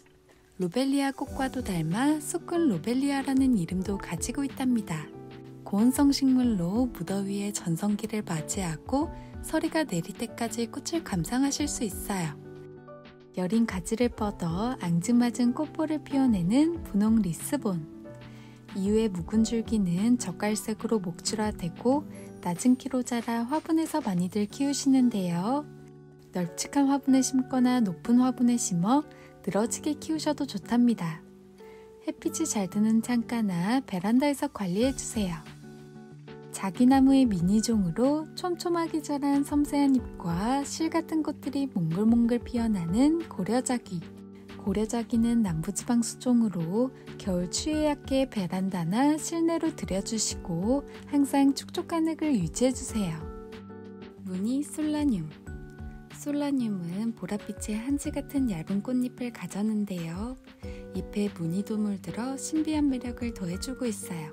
로벨리아 꽃과도 닮아 쑥근 로벨리아라는 이름도 가지고 있답니다. 고온성 식물로 무더위에 전성기를 맞이하고 서리가 내릴 때까지 꽃을 감상하실 수 있어요. 여린 가지를 뻗어 앙증맞은 꽃볼을 피워내는 분홍 리스본. 이후에 묵은 줄기는 젓갈색으로 목줄화되고 낮은 키로 자라 화분에서 많이들 키우시는데요. 널찍한 화분에 심거나 높은 화분에 심어 늘어지게 키우셔도 좋답니다. 햇빛이 잘 드는 창가나 베란다에서 관리해주세요. 자기나무의 미니종으로 촘촘하게 자란 섬세한 잎과 실 같은 꽃들이 몽글몽글 피어나는 고려자귀. 고려자귀는 남부지방 수종으로 겨울 추위에 약해 베란다나 실내로 들여주시고 항상 촉촉한 흙을 유지해주세요. 무늬 솔라늄. 솔라늄은 보랏빛의 한지 같은 얇은 꽃잎을 가졌는데요. 잎에 무늬도 물들어 신비한 매력을 더해주고 있어요.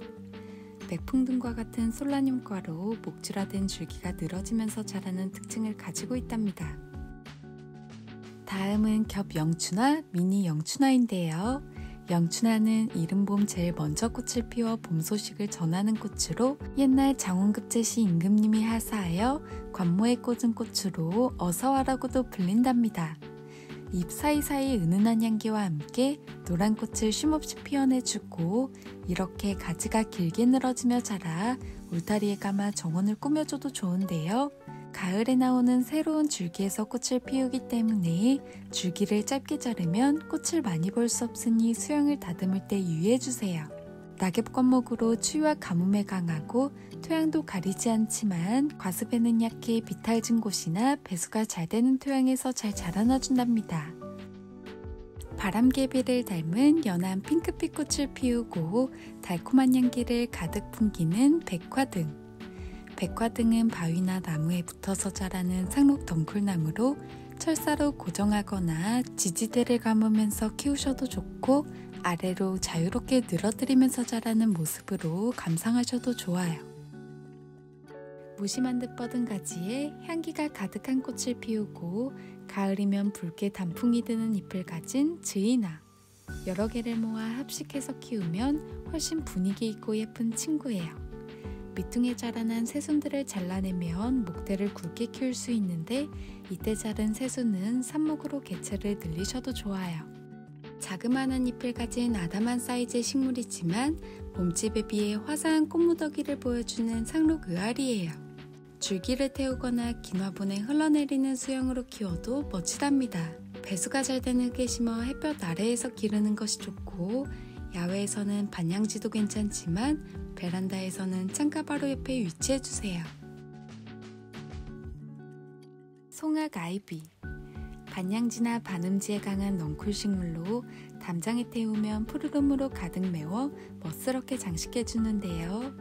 맥풍등과 같은 솔라늄과로 목줄화된 줄기가 늘어지면서 자라는 특징을 가지고 있답니다. 다음은 겹 영춘화, 미니 영춘화인데요. 영춘화는 이른 봄 제일 먼저 꽃을 피워 봄 소식을 전하는 꽃으로 옛날 장원급제 시 임금님이 하사하여 관모에 꽂은 꽃으로 어서와라고도 불린답니다. 잎 사이사이 은은한 향기와 함께 노란 꽃을 쉼없이 피워내주고 이렇게 가지가 길게 늘어지며 자라 울타리에 감아 정원을 꾸며줘도 좋은데요. 가을에 나오는 새로운 줄기에서 꽃을 피우기 때문에 줄기를 짧게 자르면 꽃을 많이 볼 수 없으니 수영을 다듬을 때 유의해주세요. 낙엽과목으로 추위와 가뭄에 강하고 토양도 가리지 않지만 과습에는 약해 비탈진 곳이나 배수가 잘 되는 토양에서 잘 자라나준답니다. 바람개비를 닮은 연한 핑크빛 꽃을 피우고 달콤한 향기를 가득 풍기는 백화등. 백화등은 바위나 나무에 붙어서 자라는 상록 덩쿨나무로 철사로 고정하거나 지지대를 감으면서 키우셔도 좋고 아래로 자유롭게 늘어뜨리면서 자라는 모습으로 감상하셔도 좋아요. 무심한 듯 뻗은 가지에 향기가 가득한 꽃을 피우고 가을이면 붉게 단풍이 드는 잎을 가진 즈이나. 여러 개를 모아 합식해서 키우면 훨씬 분위기 있고 예쁜 친구예요. 밑둥에 자라난 새순들을 잘라내면 목대를 굵게 키울 수 있는데 이때 자른 새순은 삽목으로 개체를 늘리셔도 좋아요. 자그마한 잎을 가진 아담한 사이즈의 식물이지만 몸집에 비해 화사한 꽃무더기를 보여주는 상록 의아리예요. 줄기를 태우거나 긴 화분에 흘러내리는 수영으로 키워도 멋지답니다. 배수가 잘 되는 흙에 심어 햇볕 아래에서 기르는 것이 좋고 야외에서는 반양지도 괜찮지만 베란다에서는 창가 바로 옆에 위치해주세요. 송악 아이비. 반양지나 반음지에 강한 넝쿨 식물로 담장에 태우면 푸르름으로 가득 메워 멋스럽게 장식해주는데요.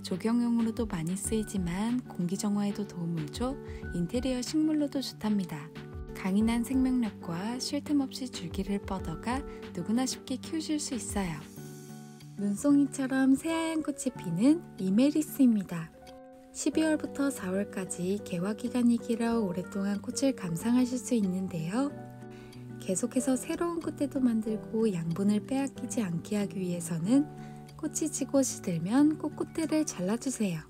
조경용으로도 많이 쓰이지만 공기정화에도 도움을 줘 인테리어 식물로도 좋답니다. 강인한 생명력과 쉴 틈 없이 줄기를 뻗어가 누구나 쉽게 키우실 수 있어요. 눈송이처럼 새하얀 꽃이 피는 이메리스입니다. 12월부터 4월까지 개화 기간이 길어 오랫동안 꽃을 감상하실 수 있는데요. 계속해서 새로운 꽃대도 만들고 양분을 빼앗기지 않게 하기 위해서는 꽃이 지고 시들면 꽃꽃대를 잘라주세요.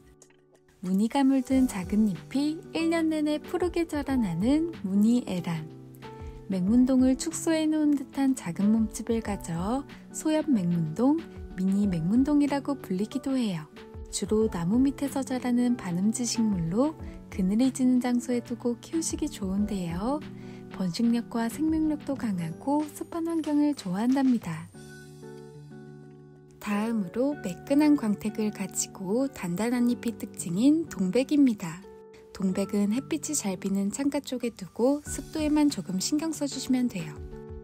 무늬가 물든 작은 잎이 1년 내내 푸르게 자라나는 무늬에란. 맹문동을 축소해 놓은 듯한 작은 몸집을 가져 소엽 맹문동, 미니 맹문동이라고 불리기도 해요. 주로 나무 밑에서 자라는 반음지 식물로 그늘이 지는 장소에 두고 키우시기 좋은데요. 번식력과 생명력도 강하고 습한 환경을 좋아한답니다. 다음으로 매끈한 광택을 가지고 단단한 잎이 특징인 동백입니다. 동백은 햇빛이 잘 비는 창가 쪽에 두고 습도에만 조금 신경 써주시면 돼요.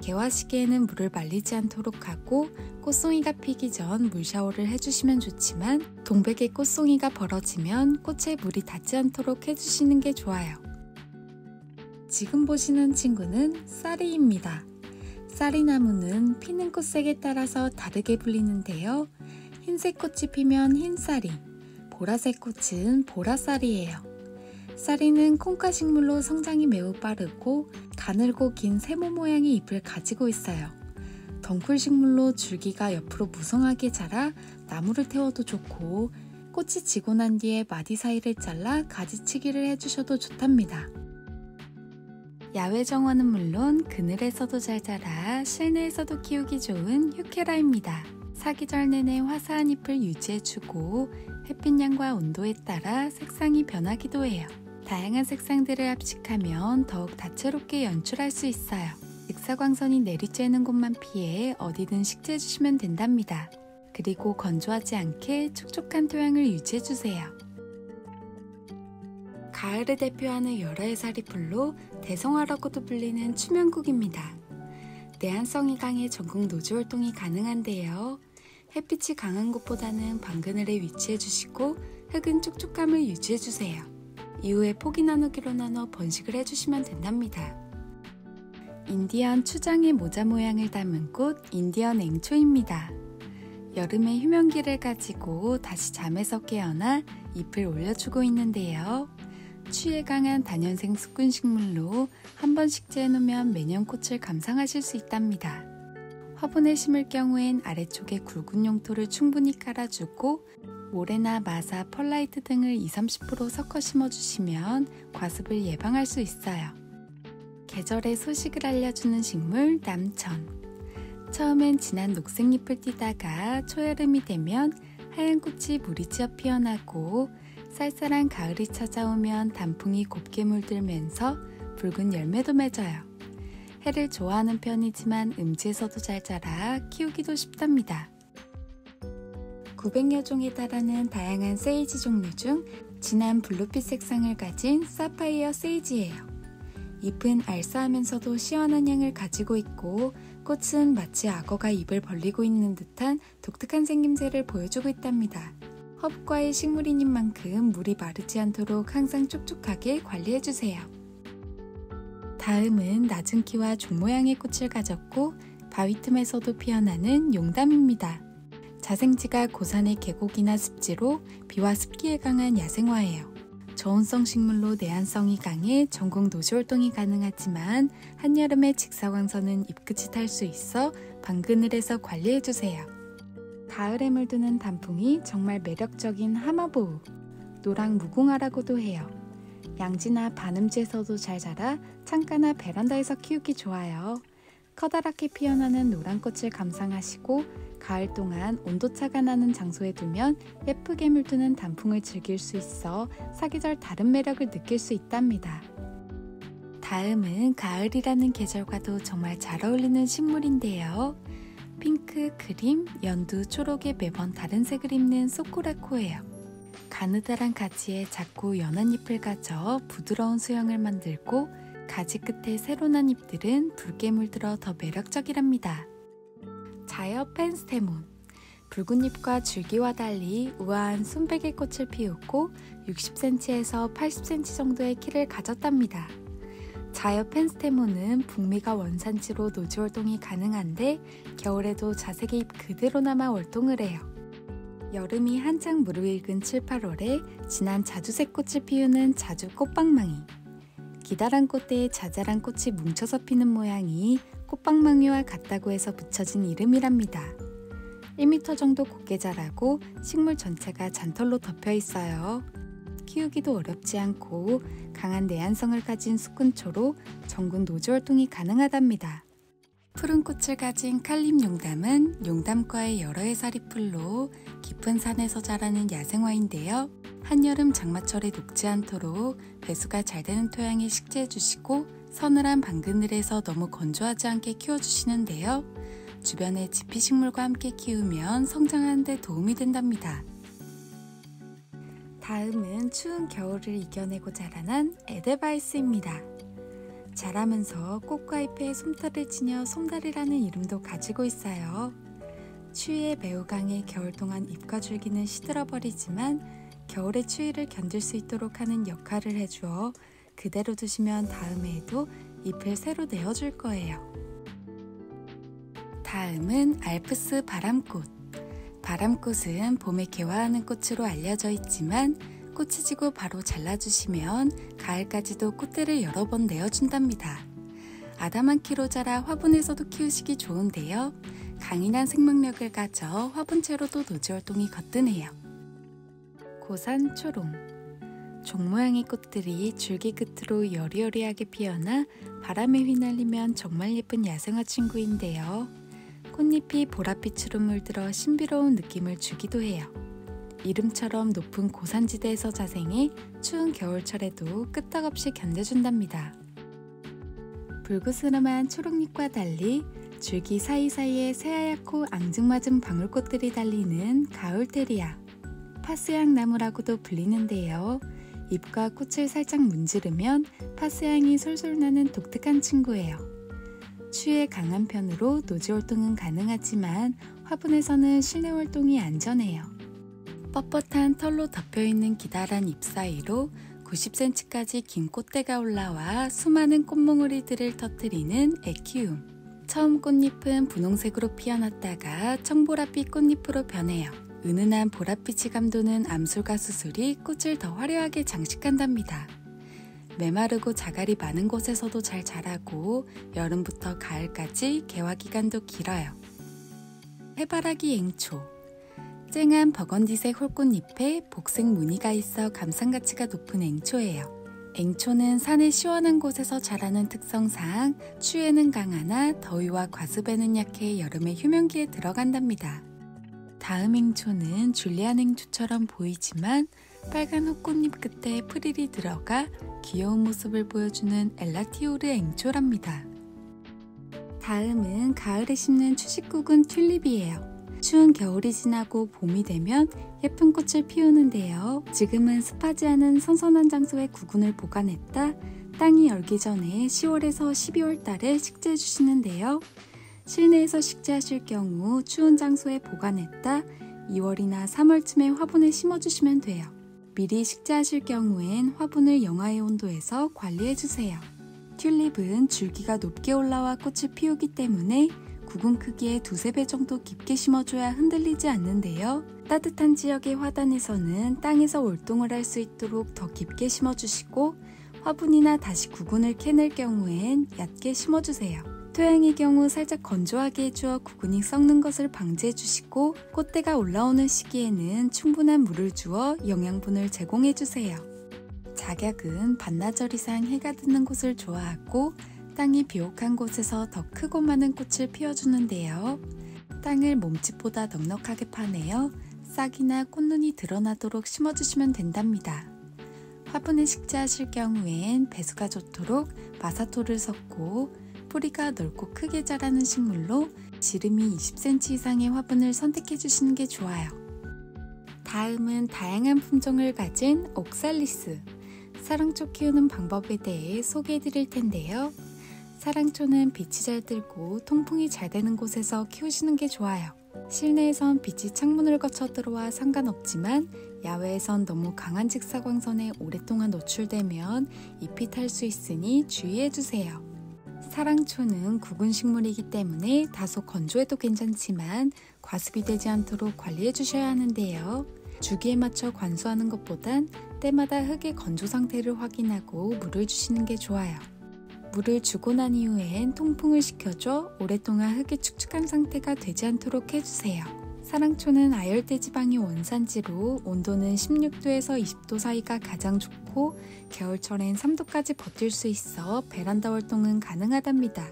개화 시기에는 물을 말리지 않도록 하고 꽃송이가 피기 전 물 샤워를 해주시면 좋지만 동백의 꽃송이가 벌어지면 꽃에 물이 닿지 않도록 해주시는 게 좋아요. 지금 보시는 친구는 쌀이입니다. 쌀이나무는 피는 꽃색에 따라서 다르게 불리는데요. 흰색 꽃이 피면 흰쌀이, 보라색 꽃은 보라쌀이에요. 쌀이는 콩과 식물로 성장이 매우 빠르고 가늘고 긴 세모 모양의 잎을 가지고 있어요. 덩쿨 식물로 줄기가 옆으로 무성하게 자라 나무를 태워도 좋고 꽃이 지고 난 뒤에 마디 사이를 잘라 가지치기를 해주셔도 좋답니다. 야외 정원은 물론 그늘에서도 잘 자라 실내에서도 키우기 좋은 휴케라입니다. 사계절 내내 화사한 잎을 유지해주고 햇빛량과 온도에 따라 색상이 변하기도 해요. 다양한 색상들을 합식하면 더욱 다채롭게 연출할 수 있어요. 직사광선이 내리쬐는 곳만 피해 어디든 식재해주시면 된답니다. 그리고 건조하지 않게 촉촉한 토양을 유지해주세요. 가을을 대표하는 여러 해살이 풀로 대성화라고도 불리는 추면국입니다. 내한성이 강해 전국 노지 활동이 가능한데요. 햇빛이 강한 곳보다는 방그늘에 위치해주시고 흙은 촉촉함을 유지해주세요. 이후에 포기 나누기로 나눠 번식을 해주시면 된답니다. 인디언 추장의 모자 모양을 담은 꽃 인디언 앵초입니다. 여름에 휴면기를 가지고 다시 잠에서 깨어나 잎을 올려주고 있는데요. 추위에 강한 다년생 숙군식물로 한 번 식재해놓으면 매년 꽃을 감상하실 수 있답니다. 화분에 심을 경우엔 아래쪽에 굵은 용토를 충분히 깔아주고 모래나 마사, 펄라이트 등을 20-30% 섞어 심어주시면 과습을 예방할 수 있어요. 계절의 소식을 알려주는 식물 남천. 처음엔 진한 녹색잎을 띠다가 초여름이 되면 하얀 꽃이 무리지어 피어나고 쌀쌀한 가을이 찾아오면 단풍이 곱게 물들면서 붉은 열매도 맺어요. 해를 좋아하는 편이지만 음지에서도 잘 자라 키우기도 쉽답니다. 900여 종에 달하는 다양한 세이지 종류 중 진한 블루빛 색상을 가진 사파이어 세이지예요. 잎은 알싸하면서도 시원한 향을 가지고 있고 꽃은 마치 악어가 입을 벌리고 있는 듯한 독특한 생김새를 보여주고 있답니다. 허브과의 식물인인 만큼 물이 마르지 않도록 항상 촉촉하게 관리해주세요. 다음은 낮은 키와 종 모양의 꽃을 가졌고 바위 틈에서도 피어나는 용담입니다. 자생지가 고산의 계곡이나 습지로 비와 습기에 강한 야생화예요. 저온성 식물로 내한성이 강해 전국 노지활동이 가능하지만 한여름에 직사광선은 잎끝이 탈 수 있어 방그늘에서 관리해주세요. 가을에 물드는 단풍이 정말 매력적인 하마보우, 노랑 무궁화라고도 해요. 양지나 반음지에서도 잘 자라 창가나 베란다에서 키우기 좋아요. 커다랗게 피어나는 노란꽃을 감상하시고 가을 동안 온도차가 나는 장소에 두면 예쁘게 물드는 단풍을 즐길 수 있어 사계절 다른 매력을 느낄 수 있답니다. 다음은 가을이라는 계절과도 정말 잘 어울리는 식물인데요. 핑크, 크림, 연두, 초록에 매번 다른 색을 입는 소코라코예요. 가느다란 가지에 작고 연한 잎을 가져 부드러운 수영을 만들고 가지 끝에 세로 난 잎들은 붉게 물들어 더 매력적이랍니다. 자이어 펜스테몬. 붉은 잎과 줄기와 달리 우아한 순백의 꽃을 피우고 60cm에서 80cm 정도의 키를 가졌답니다. 자이어 펜스테몬은 북미가 원산지로 노지 활동이 가능한데 겨울에도 자색의 잎 그대로 남아 활동을 해요. 여름이 한창 무르익은 7, 8월에 진한 자주색 꽃을 피우는 자주 꽃방망이. 기다란 꽃대에 자잘한 꽃이 뭉쳐서 피는 모양이 꽃방망이와 같다고 해서 붙여진 이름이랍니다. 1m 정도 곱게 자라고 식물 전체가 잔털로 덮여 있어요. 키우기도 어렵지 않고 강한 내한성을 가진 수꾼초로 전군 노지 활동이 가능하답니다. 푸른 꽃을 가진 칼립 용담은 용담과의 여러 해살이 풀로 깊은 산에서 자라는 야생화인데요. 한여름 장마철에 녹지 않도록 배수가 잘 되는 토양에 식재해 주시고 서늘한 방그늘에서 너무 건조하지 않게 키워주시는데요. 주변의 지피식물과 함께 키우면 성장하는 데 도움이 된답니다. 다음은 추운 겨울을 이겨내고 자라난 에델바이스입니다. 자라면서 꽃과 잎에 솜털을 지녀 솜달이라는 이름도 가지고 있어요. 추위에 매우 강해 겨울 동안 잎과 줄기는 시들어버리지만 겨울의 추위를 견딜 수 있도록 하는 역할을 해주어 그대로 두시면 다음해에도 잎을 새로 내어줄 거예요. 다음은 알프스 바람꽃. 바람꽃은 봄에 개화하는 꽃으로 알려져 있지만 꽃이 지고 바로 잘라주시면 가을까지도 꽃대를 여러 번 내어준답니다. 아담한 키로 자라 화분에서도 키우시기 좋은데요. 강인한 생명력을 가져 화분채로도 노지 활동이 거뜬해요. 고산 초롱. 종 모양의 꽃들이 줄기 끝으로 여리여리하게 피어나 바람에 휘날리면 정말 예쁜 야생화 친구인데요. 꽃잎이 보랏빛으로 물들어 신비로운 느낌을 주기도 해요. 이름처럼 높은 고산지대에서 자생해 추운 겨울철에도 끄떡없이 견뎌준답니다. 불그스름한 초록잎과 달리 줄기 사이사이에 새하얗고 앙증맞은 방울꽃들이 달리는 가을테리아. 파스향 나무라고도 불리는데요. 잎과 꽃을 살짝 문지르면 파스향이 솔솔 나는 독특한 친구예요. 추위에 강한 편으로 노지 활동은 가능하지만 화분에서는 실내 활동이 안전해요. 뻣뻣한 털로 덮여있는 기다란 잎 사이로 90cm까지 긴 꽃대가 올라와 수많은 꽃몽우리들을 터뜨리는 에키움. 처음 꽃잎은 분홍색으로 피어났다가 청보랏빛 꽃잎으로 변해요. 은은한 보랏빛이 감도는 암술과 수술이 꽃을 더 화려하게 장식한답니다. 메마르고 자갈이 많은 곳에서도 잘 자라고 여름부터 가을까지 개화 기간도 길어요. 해바라기 앵초. 쨍한 버건디색 홀꽃잎에 복색 무늬가 있어 감상가치가 높은 앵초예요. 앵초는 산의 시원한 곳에서 자라는 특성상 추위에는 강하나 더위와 과습에는 약해 여름에 휴면기에 들어간답니다. 다음 앵초는 줄리안 앵초처럼 보이지만 빨간 헛꽃잎 끝에 프릴이 들어가 귀여운 모습을 보여주는 엘라티오르 앵초랍니다. 다음은 가을에 심는 추식국은 튤립이에요. 추운 겨울이 지나고 봄이 되면 예쁜 꽃을 피우는데요. 지금은 습하지 않은 선선한 장소에 구근을 보관했다 땅이 얼기 전에 10월에서 12월 달에 식재해 주시는데요. 실내에서 식재하실 경우 추운 장소에 보관했다 2월이나 3월쯤에 화분에 심어주시면 돼요. 미리 식재하실 경우엔 화분을 영하의 온도에서 관리해주세요. 튤립은 줄기가 높게 올라와 꽃을 피우기 때문에 구근 크기의 2~3배 정도 깊게 심어줘야 흔들리지 않는데요. 따뜻한 지역의 화단에서는 땅에서 월동을 할 수 있도록 더 깊게 심어주시고 화분이나 다시 구근을 캐낼 경우엔 얕게 심어주세요. 토양의 경우 살짝 건조하게 해주어 구근이 썩는 것을 방지해주시고 꽃대가 올라오는 시기에는 충분한 물을 주어 영양분을 제공해주세요. 작약은 반나절 이상 해가 드는 곳을 좋아하고 땅이 비옥한 곳에서 더 크고 많은 꽃을 피워주는데요. 땅을 몸집보다 넉넉하게 파내어 싹이나 꽃눈이 드러나도록 심어주시면 된답니다. 화분에 식재하실 경우엔 배수가 좋도록 마사토를 섞고 뿌리가 넓고 크게 자라는 식물로 지름이 20cm 이상의 화분을 선택해 주시는 게 좋아요. 다음은 다양한 품종을 가진 옥살리스. 사랑초 키우는 방법에 대해 소개해 드릴 텐데요. 사랑초는 빛이 잘 들고 통풍이 잘 되는 곳에서 키우시는 게 좋아요. 실내에선 빛이 창문을 거쳐 들어와 상관없지만 야외에선 너무 강한 직사광선에 오랫동안 노출되면 잎이 탈 수 있으니 주의해주세요. 사랑초는 구근 식물이기 때문에 다소 건조해도 괜찮지만 과습이 되지 않도록 관리해주셔야 하는데요. 주기에 맞춰 관수하는 것보단 때마다 흙의 건조 상태를 확인하고 물을 주시는 게 좋아요. 물을 주고 난 이후엔 통풍을 시켜줘 오랫동안 흙이 축축한 상태가 되지 않도록 해주세요. 사랑초는 아열대 지방이 원산지로 온도는 16도에서 20도 사이가 가장 좋고 겨울철엔 3도까지 버틸 수 있어 베란다 활동은 가능하답니다.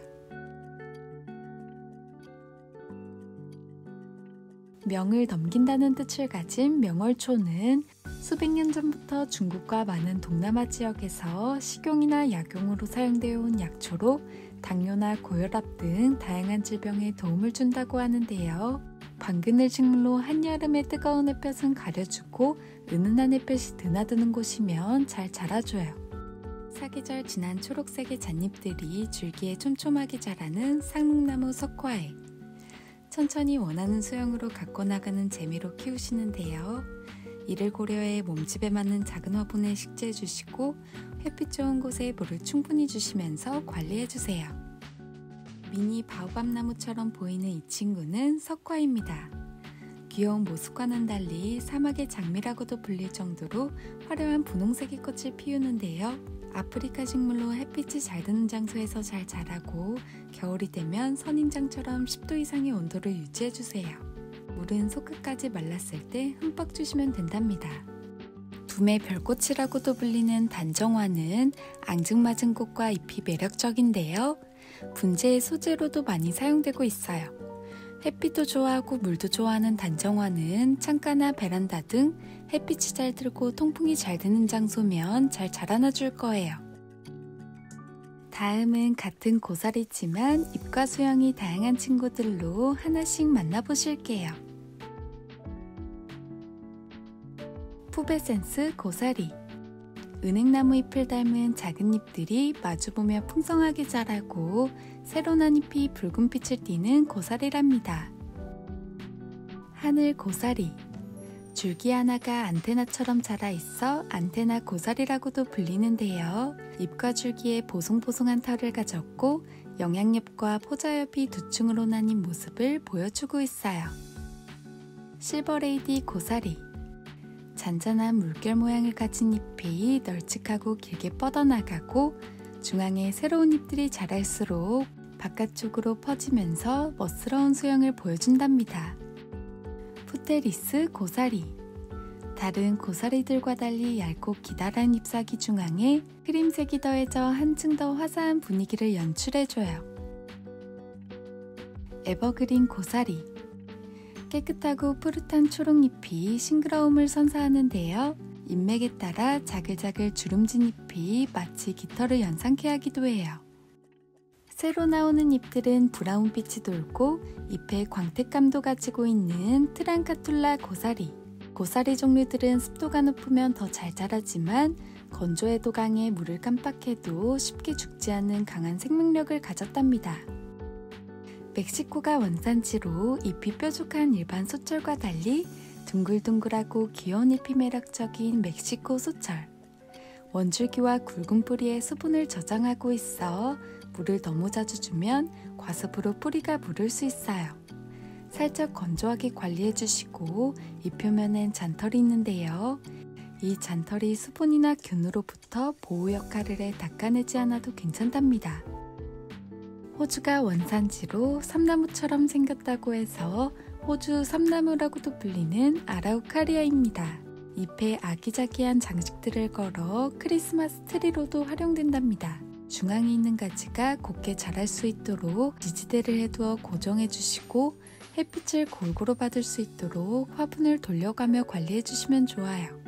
명을 넘긴다는 뜻을 가진 명월초는 수백 년 전부터 중국과 많은 동남아 지역에서 식용이나 약용으로 사용되어 온 약초로 당뇨나 고혈압 등 다양한 질병에 도움을 준다고 하는데요. 방그늘 식물로 한여름의 뜨거운 햇볕은 가려주고 은은한 햇볕이 드나드는 곳이면 잘 자라줘요. 사계절 진한 초록색의 잣잎들이 줄기에 촘촘하게 자라는 상록나무 석화에 천천히 원하는 수영으로 갖고 나가는 재미로 키우시는데요. 이를 고려해 몸집에 맞는 작은 화분에 식재해 주시고 햇빛 좋은 곳에 물을 충분히 주시면서 관리해 주세요. 미니 바오밥 나무처럼 보이는 이 친구는 석화입니다. 귀여운 모습과는 달리 사막의 장미라고도 불릴 정도로 화려한 분홍색의 꽃을 피우는데요. 아프리카 식물로 햇빛이 잘 드는 장소에서 잘 자라고 겨울이 되면 선인장처럼 10도 이상의 온도를 유지해주세요. 물은 손끝까지 말랐을 때 흠뻑 주시면 된답니다. 둠의 별꽃이라고도 불리는 단정화는 앙증맞은 꽃과 잎이 매력적인데요. 분재의 소재로도 많이 사용되고 있어요. 햇빛도 좋아하고 물도 좋아하는 단정화는 창가나 베란다 등 햇빛이 잘 들고 통풍이 잘 되는 장소면 잘 자라나 줄 거예요. 다음은 같은 고사리지만 잎과 수영이 다양한 친구들로 하나씩 만나보실게요. 푸베센스 고사리. 은행나무 잎을 닮은 작은 잎들이 마주보며 풍성하게 자라고 새로 난 잎이 붉은 빛을 띠는 고사리랍니다. 하늘 고사리. 줄기 하나가 안테나처럼 자라 있어 안테나 고사리라고도 불리는데요. 잎과 줄기에 보송보송한 털을 가졌고 영양엽과 포자엽이 두 층으로 나뉜 모습을 보여주고 있어요. 실버레이디 고사리. 잔잔한 물결 모양을 가진 잎이 널찍하고 길게 뻗어나가고 중앙에 새로운 잎들이 자랄수록 바깥쪽으로 퍼지면서 멋스러운 수영을 보여준답니다. 푸테리스 고사리. 다른 고사리들과 달리 얇고 기다란 잎사귀 중앙에 크림색이 더해져 한층 더 화사한 분위기를 연출해줘요. 에버그린 고사리. 깨끗하고 푸릇한 초록잎이 싱그러움을 선사하는데요. 잎맥에 따라 자글자글 주름진 잎이 마치 깃털을 연상케 하기도 해요. 새로 나오는 잎들은 브라운빛이 돌고 잎에 광택감도 가지고 있는 트랑카툴라 고사리. 고사리 종류들은 습도가 높으면 더 잘 자라지만 건조에도 강해 물을 깜빡해도 쉽게 죽지 않는 강한 생명력을 가졌답니다. 멕시코가 원산지로 잎이 뾰족한 일반 소철과 달리 둥글둥글하고 귀여운 잎이 매력적인 멕시코 소철. 원줄기와 굵은 뿌리에 수분을 저장하고 있어 물을 너무 자주 주면 과습으로 뿌리가 무를 수 있어요. 살짝 건조하게 관리해주시고 잎 표면엔 잔털이 있는데요. 이 잔털이 수분이나 균으로부터 보호 역할을 해 닦아내지 않아도 괜찮답니다. 호주가 원산지로 삼나무처럼 생겼다고 해서 호주 삼나무라고도 불리는 아라우카리아입니다. 잎에 아기자기한 장식들을 걸어 크리스마스 트리로도 활용된답니다. 중앙에 있는 가지가 곱게 자랄 수 있도록 지지대를 해두어 고정해주시고 햇빛을 골고루 받을 수 있도록 화분을 돌려가며 관리해주시면 좋아요.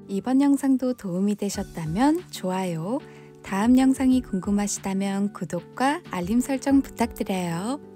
이번 영상도 도움이 되셨다면 좋아요, 다음 영상이 궁금하시다면 구독과 알림 설정 부탁드려요.